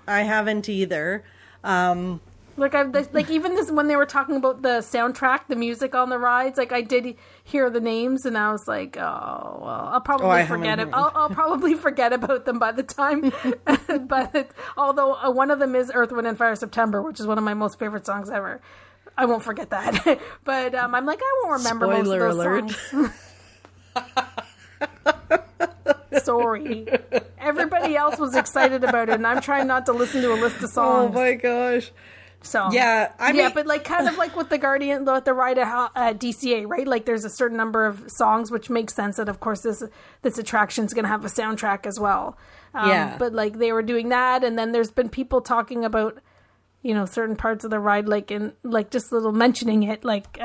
[SPEAKER 1] I haven't either.
[SPEAKER 2] Even this, when they were talking about the soundtrack, the music on the rides, like, I did hear the names, and I was like, oh, well, I'll probably forget it. I'll probably forget about them by the time. Although one of them is Earth, Wind, and Fire September, which is one of my most favorite songs ever. I won't forget that. But I'm like, I won't remember
[SPEAKER 1] Spoiler
[SPEAKER 2] most of those
[SPEAKER 1] alert.
[SPEAKER 2] songs. Sorry. Everybody else was excited about it, and I'm trying not to listen to a list of songs.
[SPEAKER 1] Oh my gosh.
[SPEAKER 2] So
[SPEAKER 1] yeah,
[SPEAKER 2] but like kind of like with the ride at DCA, right? Like there's a certain number of songs, which makes sense that of course this attraction's going to have a soundtrack as well. But like they were doing that, and then there's been people talking about, certain parts of the ride, like in like just little mentioning it. Like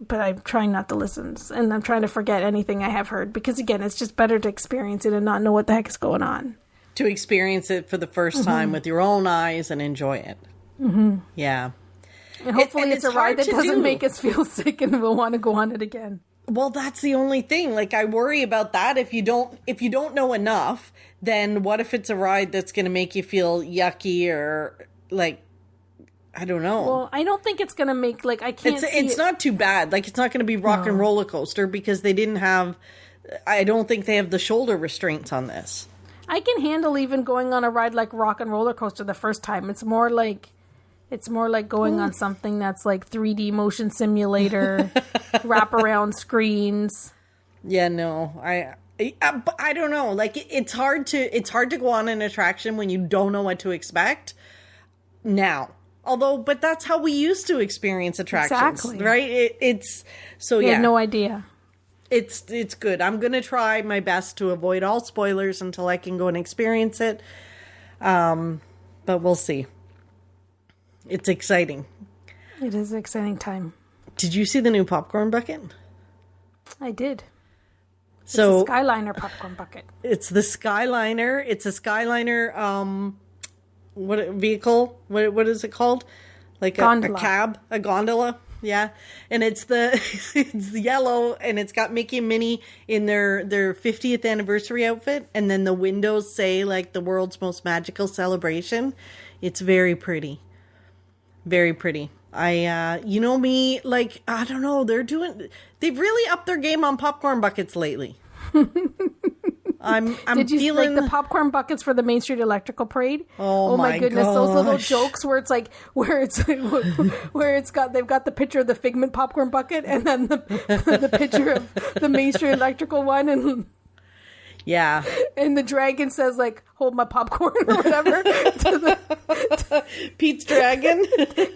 [SPEAKER 2] but I'm trying not to listen, and I'm trying to forget anything I have heard, because again, it's just better to experience it and not know what the heck is going on.
[SPEAKER 1] To experience it for the first time with your own eyes and enjoy it.
[SPEAKER 2] Mm-hmm.
[SPEAKER 1] Yeah.
[SPEAKER 2] And hopefully it's a ride that doesn't make us feel sick and we'll want to go on it again.
[SPEAKER 1] Well, that's the only thing. Like, I worry about that. If you don't know enough, then what if it's a ride that's going to make you feel yucky or like, I don't know.
[SPEAKER 2] Well, I don't think it's going to make, like, I can't
[SPEAKER 1] It's not too bad. Like, it's not going to be rock and roller coaster, because they didn't have, I don't think they have the shoulder restraints on this.
[SPEAKER 2] I can handle even going on a ride like Rock and Roller Coaster the first time. It's more like going on something that's like 3D motion simulator, wraparound screens.
[SPEAKER 1] Yeah, no, I don't know. Like, it's hard to go on an attraction when you don't know what to expect now. But that's how we used to experience attractions,
[SPEAKER 2] exactly.
[SPEAKER 1] Right? It's so
[SPEAKER 2] we
[SPEAKER 1] yeah.
[SPEAKER 2] had no idea.
[SPEAKER 1] It's good. I'm gonna try my best to avoid all spoilers until I can go and experience it. But we'll see. It's exciting.
[SPEAKER 2] It is an exciting time.
[SPEAKER 1] Did you see the new popcorn bucket?
[SPEAKER 2] I did.
[SPEAKER 1] So
[SPEAKER 2] it's a Skyliner popcorn bucket.
[SPEAKER 1] It's the Skyliner. It's a Skyliner, what vehicle? What is it called? Like a cab, a gondola. Yeah. And it's it's yellow, and it's got Mickey and Minnie in their 50th anniversary outfit. And then the windows say like the world's most magical celebration. It's very pretty. Very pretty. You know me, like, I don't know, they've really upped their game on popcorn buckets lately. I'm
[SPEAKER 2] Did you
[SPEAKER 1] feeling
[SPEAKER 2] like the popcorn buckets for the Main Street Electrical Parade?
[SPEAKER 1] Oh my
[SPEAKER 2] goodness,
[SPEAKER 1] gosh.
[SPEAKER 2] those little jokes where it's like they've got the picture of the Figment popcorn bucket and then the picture of the Main Street Electrical one, and
[SPEAKER 1] yeah,
[SPEAKER 2] and the dragon says like, hold my popcorn or whatever.
[SPEAKER 1] Pete's dragon.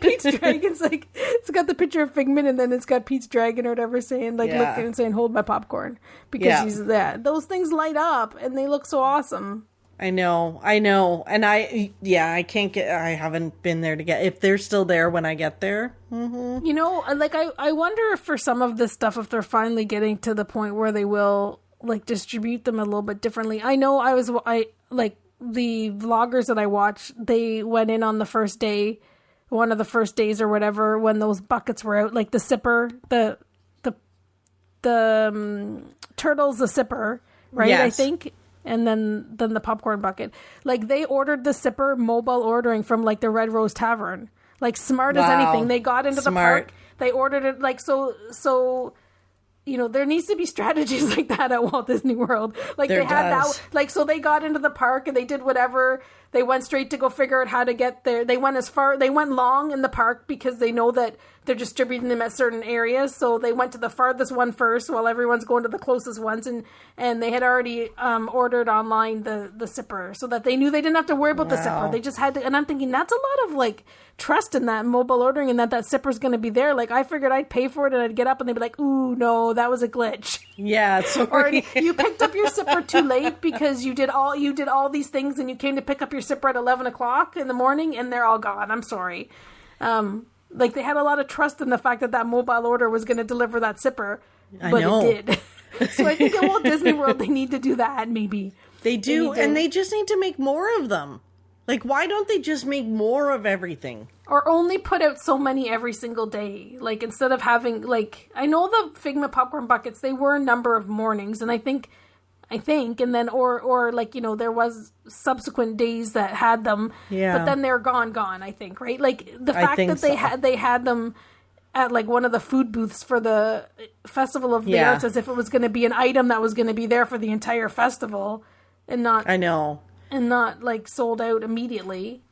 [SPEAKER 2] Pete's dragon's like, it's got the picture of Figment and then it's got Pete's dragon or whatever saying like,
[SPEAKER 1] yeah.
[SPEAKER 2] looking and saying, hold my popcorn, because he's that. Those things light up and they look so awesome.
[SPEAKER 1] I know. And I haven't been there to get, if they're still there when I get there. Mm-hmm.
[SPEAKER 2] You know, like I wonder if for some of this stuff, if they're finally getting to the point where they will like distribute them a little bit differently. I know I like the vloggers that I watch, they went in on the first day, one of the first days or whatever, when those buckets were out, like the sipper, the turtles, the sipper, right? Yes. I think. And then the popcorn bucket. Like they ordered the sipper mobile ordering from like the Red Rose Tavern. Like smart as anything. They got into the park. They ordered it like so you know, there needs to be strategies like that at Walt Disney World. Like they had that, like, so they got into the park and they did whatever. They went straight to go figure out how to get there. They went long in the park because they know that they're distributing them at certain areas. So they went to the farthest one first while everyone's going to the closest ones. And they had already ordered online the sipper so that they knew they didn't have to worry about the sipper. They just had to, and I'm thinking that's a lot of like trust in that mobile ordering and that sipper's going to be there. Like I figured I'd pay for it and I'd get up and they'd be like, ooh, no, that was a glitch.
[SPEAKER 1] Yeah.
[SPEAKER 2] Or you picked up your sipper too late because you did all these things and you came to pick up your sipper at 11 o'clock in the morning and they're all gone. I'm sorry. Like they had a lot of trust in the fact that mobile order was going to deliver that sipper, but it did. So I think at Walt Disney World, they need to do that. Maybe
[SPEAKER 1] they do. And they just need to make more of them. Like, why don't they just make more of everything?
[SPEAKER 2] Or only put out so many every single day. Like, instead of having, like, I know the Figment popcorn buckets, they were a number of mornings. And I think, and then, or like, you know, there was subsequent days that had them. Yeah. But then they're gone, I think, right? Like, the fact that they had them at, like, one of the food booths for the Festival of the Arts as if it was going to be an item that was going to be there for the entire festival and not...
[SPEAKER 1] I know.
[SPEAKER 2] And not, like, sold out immediately.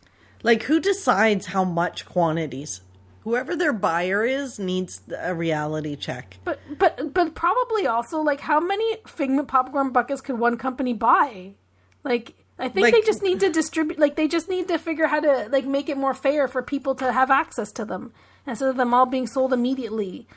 [SPEAKER 1] Like, who decides how much quantities? Whoever their buyer is needs a reality check.
[SPEAKER 2] But probably also, like, how many Figment popcorn buckets could one company buy? Like, I think they just need to distribute... Like, they just need to figure how to, like, make it more fair for people to have access to them. Instead of them all being sold immediately.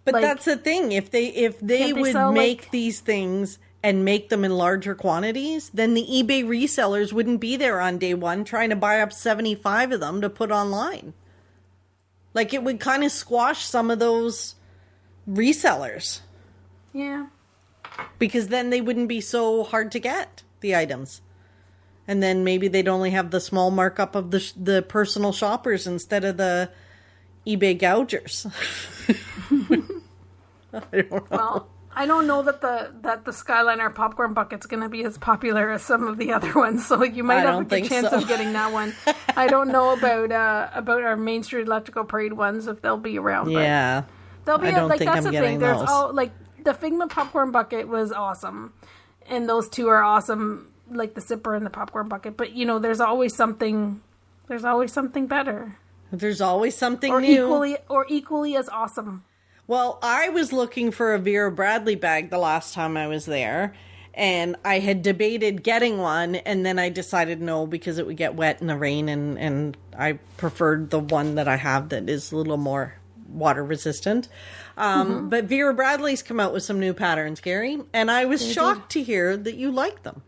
[SPEAKER 1] But like, that's the thing. If they would make these things... and make them in larger quantities, then the eBay resellers wouldn't be there on day one trying to buy up 75 of them to put online. Like, it would kind of squash some of those resellers.
[SPEAKER 2] Yeah.
[SPEAKER 1] Because then they wouldn't be so hard to get, the items. And then maybe they'd only have the small markup of the personal shoppers instead of the eBay gougers. I don't know.
[SPEAKER 2] Well, I don't know that the Skyliner popcorn bucket's going to be as popular as some of the other ones, so you might have a good chance of getting that one. I don't know about our Main Street Electrical Parade ones if they'll be around.
[SPEAKER 1] Yeah,
[SPEAKER 2] they'll be. That's the thing. There's all like the Figment popcorn bucket was awesome, and those two are awesome, like the sipper and the popcorn bucket. But you know, there's always something. There's always something better.
[SPEAKER 1] There's always something new,
[SPEAKER 2] equally as awesome.
[SPEAKER 1] Well, I was looking for a Vera Bradley bag the last time I was there, and I had debated getting one, and then I decided no, because it would get wet in the rain, and I preferred the one that I have that is a little more water resistant. But Vera Bradley's come out with some new patterns, Carrie, and I was shocked to hear that you like them.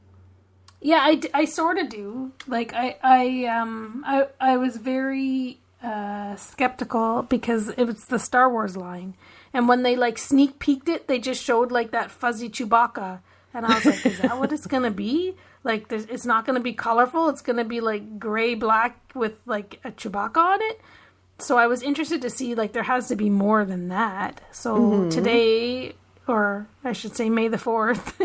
[SPEAKER 2] Yeah, I sort of do. Like, I was very... skeptical because it was the Star Wars line. And when they like sneak peeked it, they just showed like that fuzzy Chewbacca. And I was like, is that what it's going to be? Like, it's not going to be colorful. It's going to be like gray, black with like a Chewbacca on it. So I was interested to see, like, there has to be more than that. So today, or I should say May the 4th,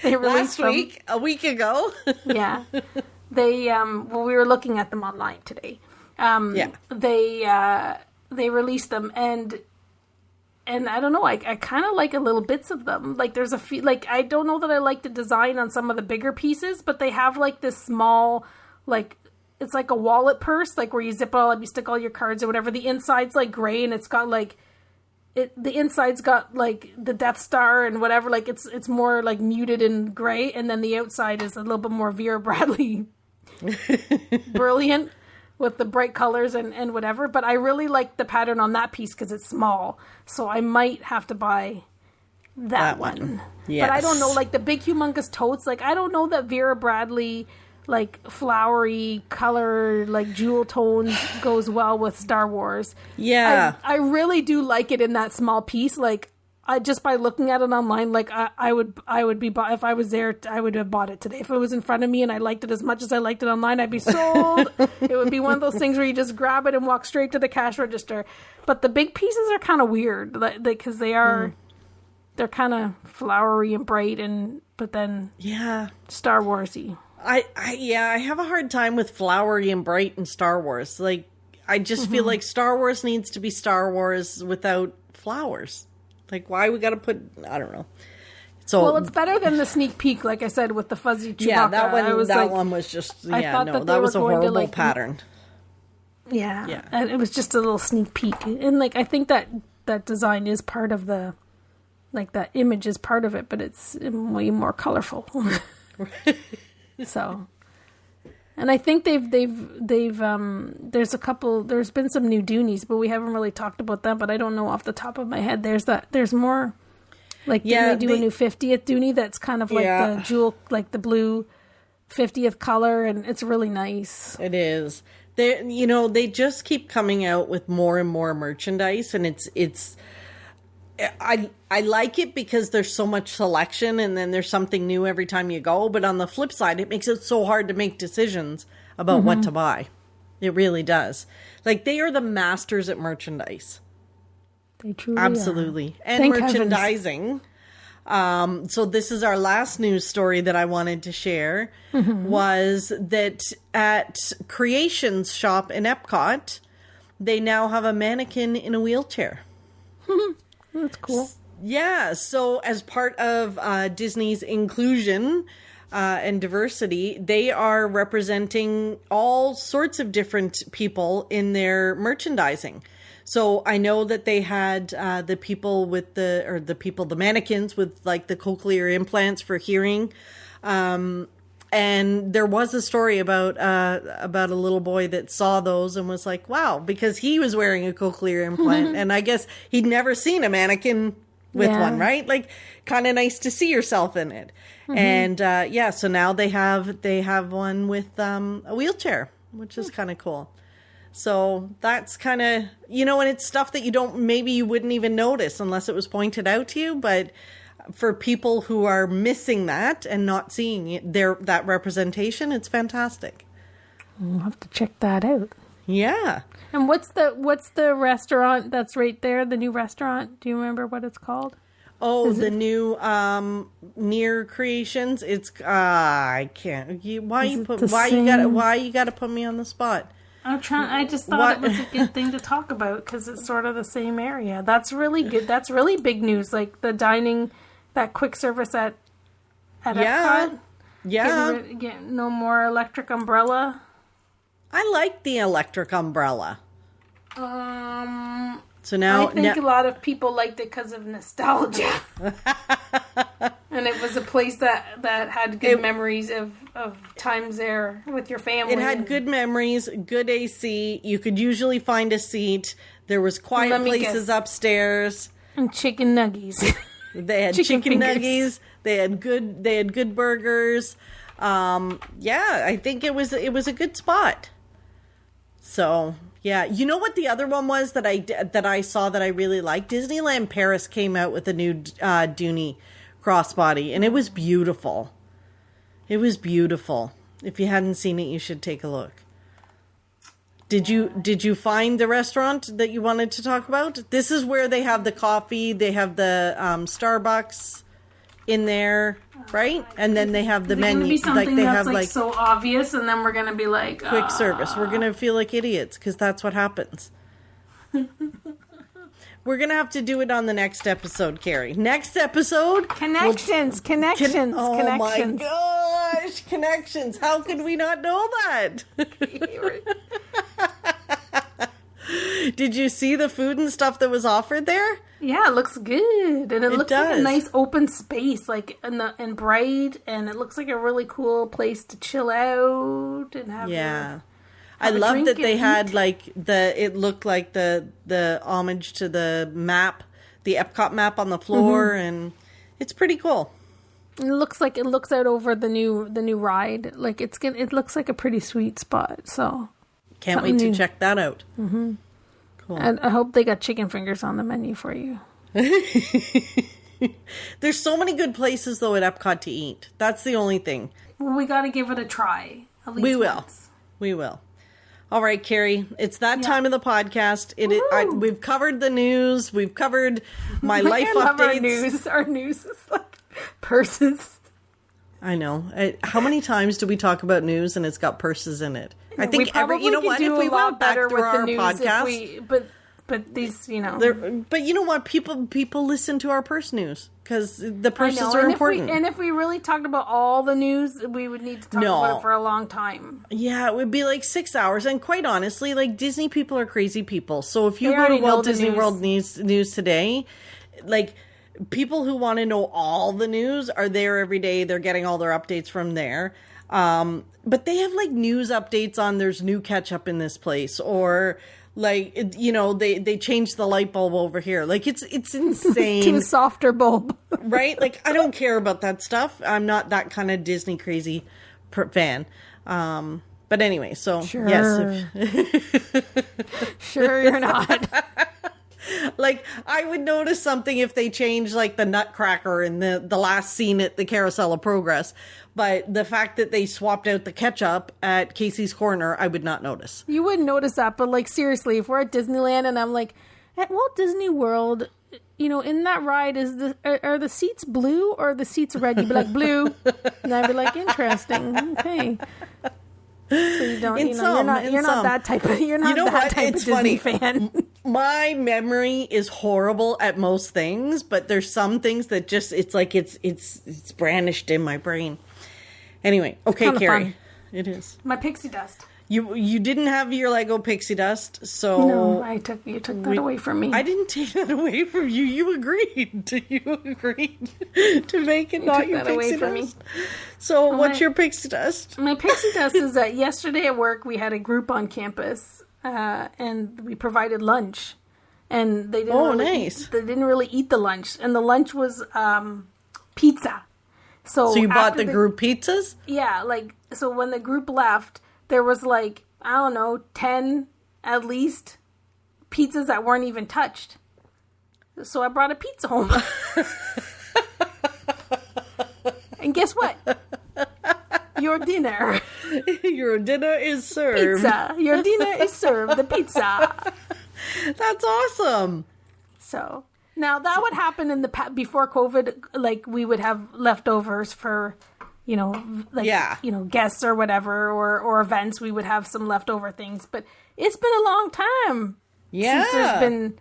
[SPEAKER 2] they released
[SPEAKER 1] last week, a week ago.
[SPEAKER 2] Yeah. They, well, we were looking at them online today. They released them, and I don't know, I kind of like a little bits of them. Like, there's a few, like, I don't know that I like the design on some of the bigger pieces, but they have, like, this small, like, it's like a wallet purse, like, where you zip it all up, you stick all your cards or whatever. The inside's, like, gray, and it's got, like, the inside's got, like, the Death Star and whatever. Like, it's more, like, muted and gray, and then the outside is a little bit more Vera Bradley brilliant with the bright colors and whatever. But I really like the pattern on that piece because it's small. So I might have to buy that one. Yes. But I don't know, like, the big humongous totes, like, I don't know that Vera Bradley, like, flowery color, like, jewel tones goes well with Star Wars.
[SPEAKER 1] Yeah.
[SPEAKER 2] I really do like it in that small piece. Like, just by looking at it online, like, I would be bought, if I was there, I would have bought it today. If it was in front of me and I liked it as much as I liked it online, I'd be sold. It would be one of those things where you just grab it and walk straight to the cash register. But the big pieces are kind of weird, because they're kind of flowery and bright, but then Star Warsy. I
[SPEAKER 1] have a hard time with flowery and bright in Star Wars. Like, I just feel like Star Wars needs to be Star Wars without flowers. Like, why we got to put, I don't know. So,
[SPEAKER 2] well, it's better than the sneak peek, like I said, with the fuzzy Chewbacca.
[SPEAKER 1] Yeah, that one was just, that was a horrible pattern.
[SPEAKER 2] Yeah, and it was just a little sneak peek. And, like, I think that design is part of the, like, that image is part of it, but it's way more colorful. So, and I think they've there's been some new Doonies, but we haven't really talked about them. But I don't know off the top of my head. There's more, like, did they do a new 50th Doonie that's kind of like the jewel, like the blue 50th color, and it's really nice.
[SPEAKER 1] It is. They just keep coming out with more and more merchandise, and it's. I like it because there's so much selection, and then there's something new every time you go. But on the flip side, it makes it so hard to make decisions about what to buy. It really does. Like, they are the masters at merchandise.
[SPEAKER 2] They truly
[SPEAKER 1] absolutely
[SPEAKER 2] are.
[SPEAKER 1] And thank merchandising. So this is our last news story that I wanted to share was that at Creations Shop in Epcot, they now have a mannequin in a wheelchair.
[SPEAKER 2] That's cool.
[SPEAKER 1] Yeah, so as part of Disney's inclusion and diversity, they are representing all sorts of different people in their merchandising. So I know that they had the mannequins with, like, the cochlear implants for hearing. And there was a story about a little boy that saw those and was like, wow, because he was wearing a cochlear implant. And I guess he'd never seen a mannequin with one, right? Like, kind of nice to see yourself in it. And so now they have one with a wheelchair, which is kind of cool. So that's kind of, and it's stuff that you wouldn't even notice unless it was pointed out to you. But for people who are missing that and not seeing it, that representation, it's fantastic.
[SPEAKER 2] We'll have to check that out.
[SPEAKER 1] Yeah.
[SPEAKER 2] And what's the restaurant that's right there? The new restaurant? Do you remember what it's called?
[SPEAKER 1] Oh, new near Creations. It's I can't. Why you gotta put me on the spot?
[SPEAKER 2] I'm trying. I just thought it was a good thing to talk about because it's sort of the same area. That's really good. That's really big news. Like the dining, that quick service at Epcot.
[SPEAKER 1] Yeah.
[SPEAKER 2] Get no more electric umbrella.
[SPEAKER 1] I like the electric umbrella. So now
[SPEAKER 2] I think a lot of people liked it because of nostalgia. And it was a place that had good memories of times there with your family.
[SPEAKER 1] It had good memories, good AC. You could usually find a seat. There was quiet places upstairs.
[SPEAKER 2] And chicken nuggies.
[SPEAKER 1] They had chicken nuggies. They had good burgers. I think it was a good spot. So, yeah. You know what the other one was that I saw that I really liked? Disneyland Paris came out with a new Dooney crossbody, and it was beautiful. It was beautiful. If you hadn't seen it, you should take a look. Did you find the restaurant that you wanted to talk about? This is where they have the coffee. They have the Starbucks in there, right? And then they have the menu.
[SPEAKER 2] Be something
[SPEAKER 1] like they
[SPEAKER 2] that's
[SPEAKER 1] have like
[SPEAKER 2] so obvious, and then we're gonna be like
[SPEAKER 1] quick service. We're gonna feel like idiots because that's what happens. We're gonna have to do it on the next episode, Carrie. Next episode,
[SPEAKER 2] connections.
[SPEAKER 1] Oh my gosh, connections! How could we not know that? Did you see the food and stuff that was offered there?
[SPEAKER 2] Yeah, it looks good, and it looks
[SPEAKER 1] does.
[SPEAKER 2] like a nice open space, like and bright, and it looks like a really cool place to chill out and have.
[SPEAKER 1] Yeah, I love that they had like it looked like the homage to the map, the Epcot map on the floor, and it's pretty cool.
[SPEAKER 2] It looks out over the new ride. Like it looks like a pretty sweet spot. So
[SPEAKER 1] can't wait to check that out.
[SPEAKER 2] Mm-hmm.
[SPEAKER 1] Cool.
[SPEAKER 2] And I hope they got chicken fingers on the menu for you.
[SPEAKER 1] There's so many good places though at Epcot to eat. That's the only thing.
[SPEAKER 2] Well, we got to give it a try. At least
[SPEAKER 1] we will.
[SPEAKER 2] Once.
[SPEAKER 1] We will. All right, Carrie. It's that time of the podcast. We've covered the news. We've covered my life updates.
[SPEAKER 2] Our news is like purses.
[SPEAKER 1] I know. How many times do we talk about news and it's got purses in it? I think you know what? If we went back through our podcast,
[SPEAKER 2] but these,
[SPEAKER 1] but you know what? People listen to our purse news because the purses are important.
[SPEAKER 2] If we really talked about all the news, we would need to talk about it for a long time.
[SPEAKER 1] Yeah, it would be like 6 hours. And quite honestly, like Disney people are crazy people. So if you go to Walt Disney World News today, like people who want to know all the news are there every day. They're getting all their updates from there. But they have like news updates on there's new ketchup in this place, or like, they changed the light bulb over here. Like it's insane.
[SPEAKER 2] To a softer bulb.
[SPEAKER 1] Right? Like I don't care about that stuff. I'm not that kind of Disney crazy fan. But anyway, so
[SPEAKER 2] sure.
[SPEAKER 1] Yes.
[SPEAKER 2] Sure you're not.
[SPEAKER 1] Like, I would notice something if they changed, like, the Nutcracker in the last scene at the Carousel of Progress. But the fact that they swapped out the ketchup at Casey's Corner, I would not notice.
[SPEAKER 2] You wouldn't notice that, but, like, seriously, if we're at Disneyland and I'm like, at Walt Disney World, in that ride, are the seats blue or are the seats red? You'd be like, blue. And I'd be like, interesting. Okay. So you don't, you're not that type of Disney fan.
[SPEAKER 1] My memory is horrible at most things, but there's some things that just it's brandished in my brain. Anyway, okay, Carrie, fun. It is
[SPEAKER 2] my pixie dust.
[SPEAKER 1] You didn't have your Lego pixie dust, so
[SPEAKER 2] no, you took that away from me.
[SPEAKER 1] I didn't take that away from you. You agreed to make it not your pixie dust. Me. So, what's your pixie dust?
[SPEAKER 2] My pixie dust is that yesterday at work we had a group on campus, and we provided lunch, and they didn't really eat the lunch, and the lunch was pizza. So
[SPEAKER 1] you bought the group pizzas?
[SPEAKER 2] Yeah, so when the group left, there was 10 at least pizzas that weren't even touched. So I brought a pizza home. And guess what? Your dinner.
[SPEAKER 1] Your dinner is served.
[SPEAKER 2] Pizza. Your dinner is served. The pizza.
[SPEAKER 1] That's awesome.
[SPEAKER 2] So now that would happen in before COVID. Like we would have leftovers for, guests or whatever, or events. We would have some leftover things. But it's been a long time.
[SPEAKER 1] Yeah.
[SPEAKER 2] Since there's been.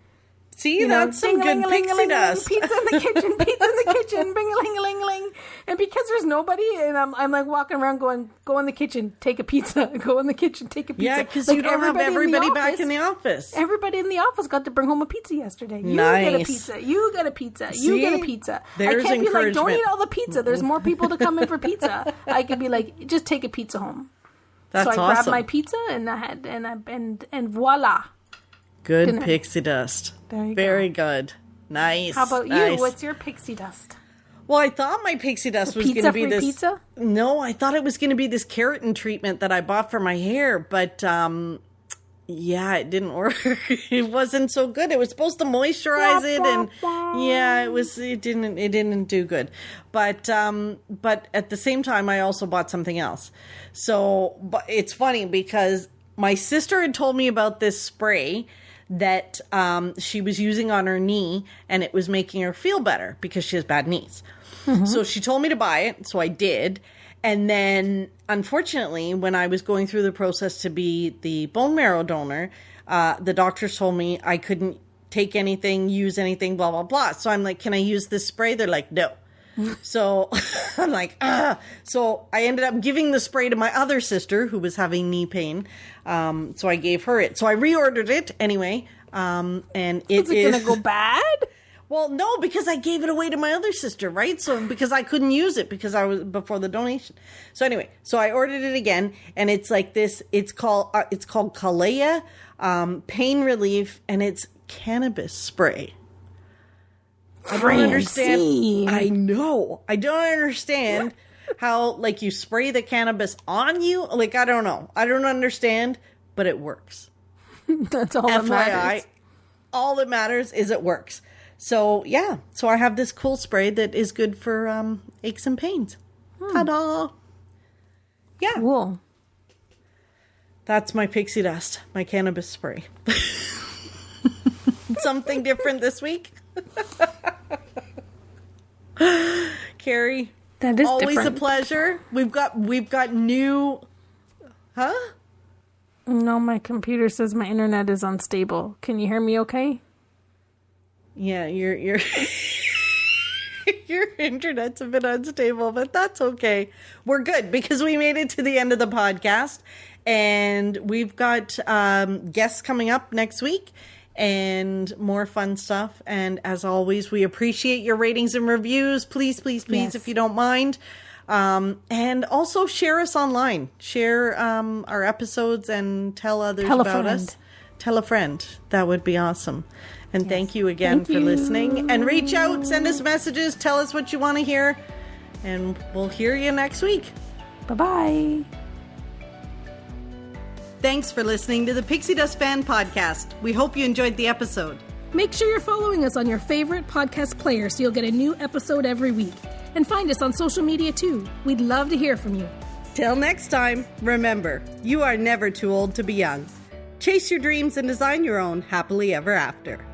[SPEAKER 1] See, that's some good pixie dust.
[SPEAKER 2] Pizza in the kitchen, bing-a-ling-a-ling-a-ling. And because there's nobody, and I'm like walking around going, go in the kitchen, take a pizza. Go in the kitchen, take a pizza.
[SPEAKER 1] Yeah, because you don't have everybody back in the office.
[SPEAKER 2] Everybody in the office got to bring home a pizza yesterday. You
[SPEAKER 1] nice.
[SPEAKER 2] get a pizza. You get a pizza.
[SPEAKER 1] See?
[SPEAKER 2] You get a pizza.
[SPEAKER 1] There's
[SPEAKER 2] I can't be like, don't
[SPEAKER 1] encouragement.
[SPEAKER 2] eat all the pizza. There's more people to come in for pizza. I could be like, just take a pizza home.
[SPEAKER 1] That's
[SPEAKER 2] so I
[SPEAKER 1] awesome.
[SPEAKER 2] grabbed my pizza and voila.
[SPEAKER 1] Good
[SPEAKER 2] Dinner.
[SPEAKER 1] pixie dust.
[SPEAKER 2] There you
[SPEAKER 1] Very good. Nice.
[SPEAKER 2] How about you? What's your pixie dust?
[SPEAKER 1] Well, I thought my pixie dust was going to be this.
[SPEAKER 2] Pizza?
[SPEAKER 1] No, I thought it was going to be this keratin treatment that I bought for my hair, but Yeah, it didn't work. It wasn't so good. It was supposed to moisturize it, and yeah, it didn't do good. But at the same time, I also bought something else. So, but it's funny because my sister had told me about this spray that she was using on her knee, and it was making her feel better because she has bad knees. Mm-hmm. So she told me to buy it, so I did. And then, unfortunately, when I was going through the process to be the bone marrow donor, the doctors told me I couldn't take anything, use anything, blah, blah, blah. So I'm like, can I use this spray? They're like, no. So I'm like, ah. So I ended up giving the spray to my other sister who was having knee pain. So I gave her it. So I reordered it anyway. And
[SPEAKER 2] is it going to go bad?
[SPEAKER 1] Well, no, because I gave it away to my other sister, right? So because I couldn't use it because I was before the donation. So anyway, so I ordered it again, and it's like this. It's called Kalea pain relief, and it's cannabis spray. I don't understand. I know. I don't understand how like you spray the cannabis on you. Like I don't know. I don't understand, but it works.
[SPEAKER 2] That's all that matters.
[SPEAKER 1] All that matters is it works. So, yeah. So, I have this cool spray that is good for aches and pains. Ta-da! Yeah.
[SPEAKER 2] Cool.
[SPEAKER 1] That's my pixie dust, my cannabis spray. Something different this week. Carrie,
[SPEAKER 2] that is
[SPEAKER 1] always
[SPEAKER 2] different.
[SPEAKER 1] A pleasure. We've got new... Huh?
[SPEAKER 2] No, my computer says my internet is unstable. Can you hear me okay?
[SPEAKER 1] Yeah, your your internet's a bit unstable, but that's okay. We're good because we made it to the end of the podcast, and we've got guests coming up next week and more fun stuff. And as always, we appreciate your ratings and reviews. Please, please, please, yes. If you don't mind. And also share us online. Share our episodes and tell others about us. Tell a friend. That would be awesome. And yes. Thank you again for listening. And reach out, send us messages, tell us what you want to hear. And we'll hear you next week.
[SPEAKER 2] Bye-bye.
[SPEAKER 1] Thanks for listening to the Pixie Dust Fan podcast. We hope you enjoyed the episode.
[SPEAKER 2] Make sure you're following us on your favorite podcast player so you'll get a new episode every week. And find us on social media too. We'd love to hear from you.
[SPEAKER 1] Till next time, remember, you are never too old to be young. Chase your dreams and design your own happily ever after.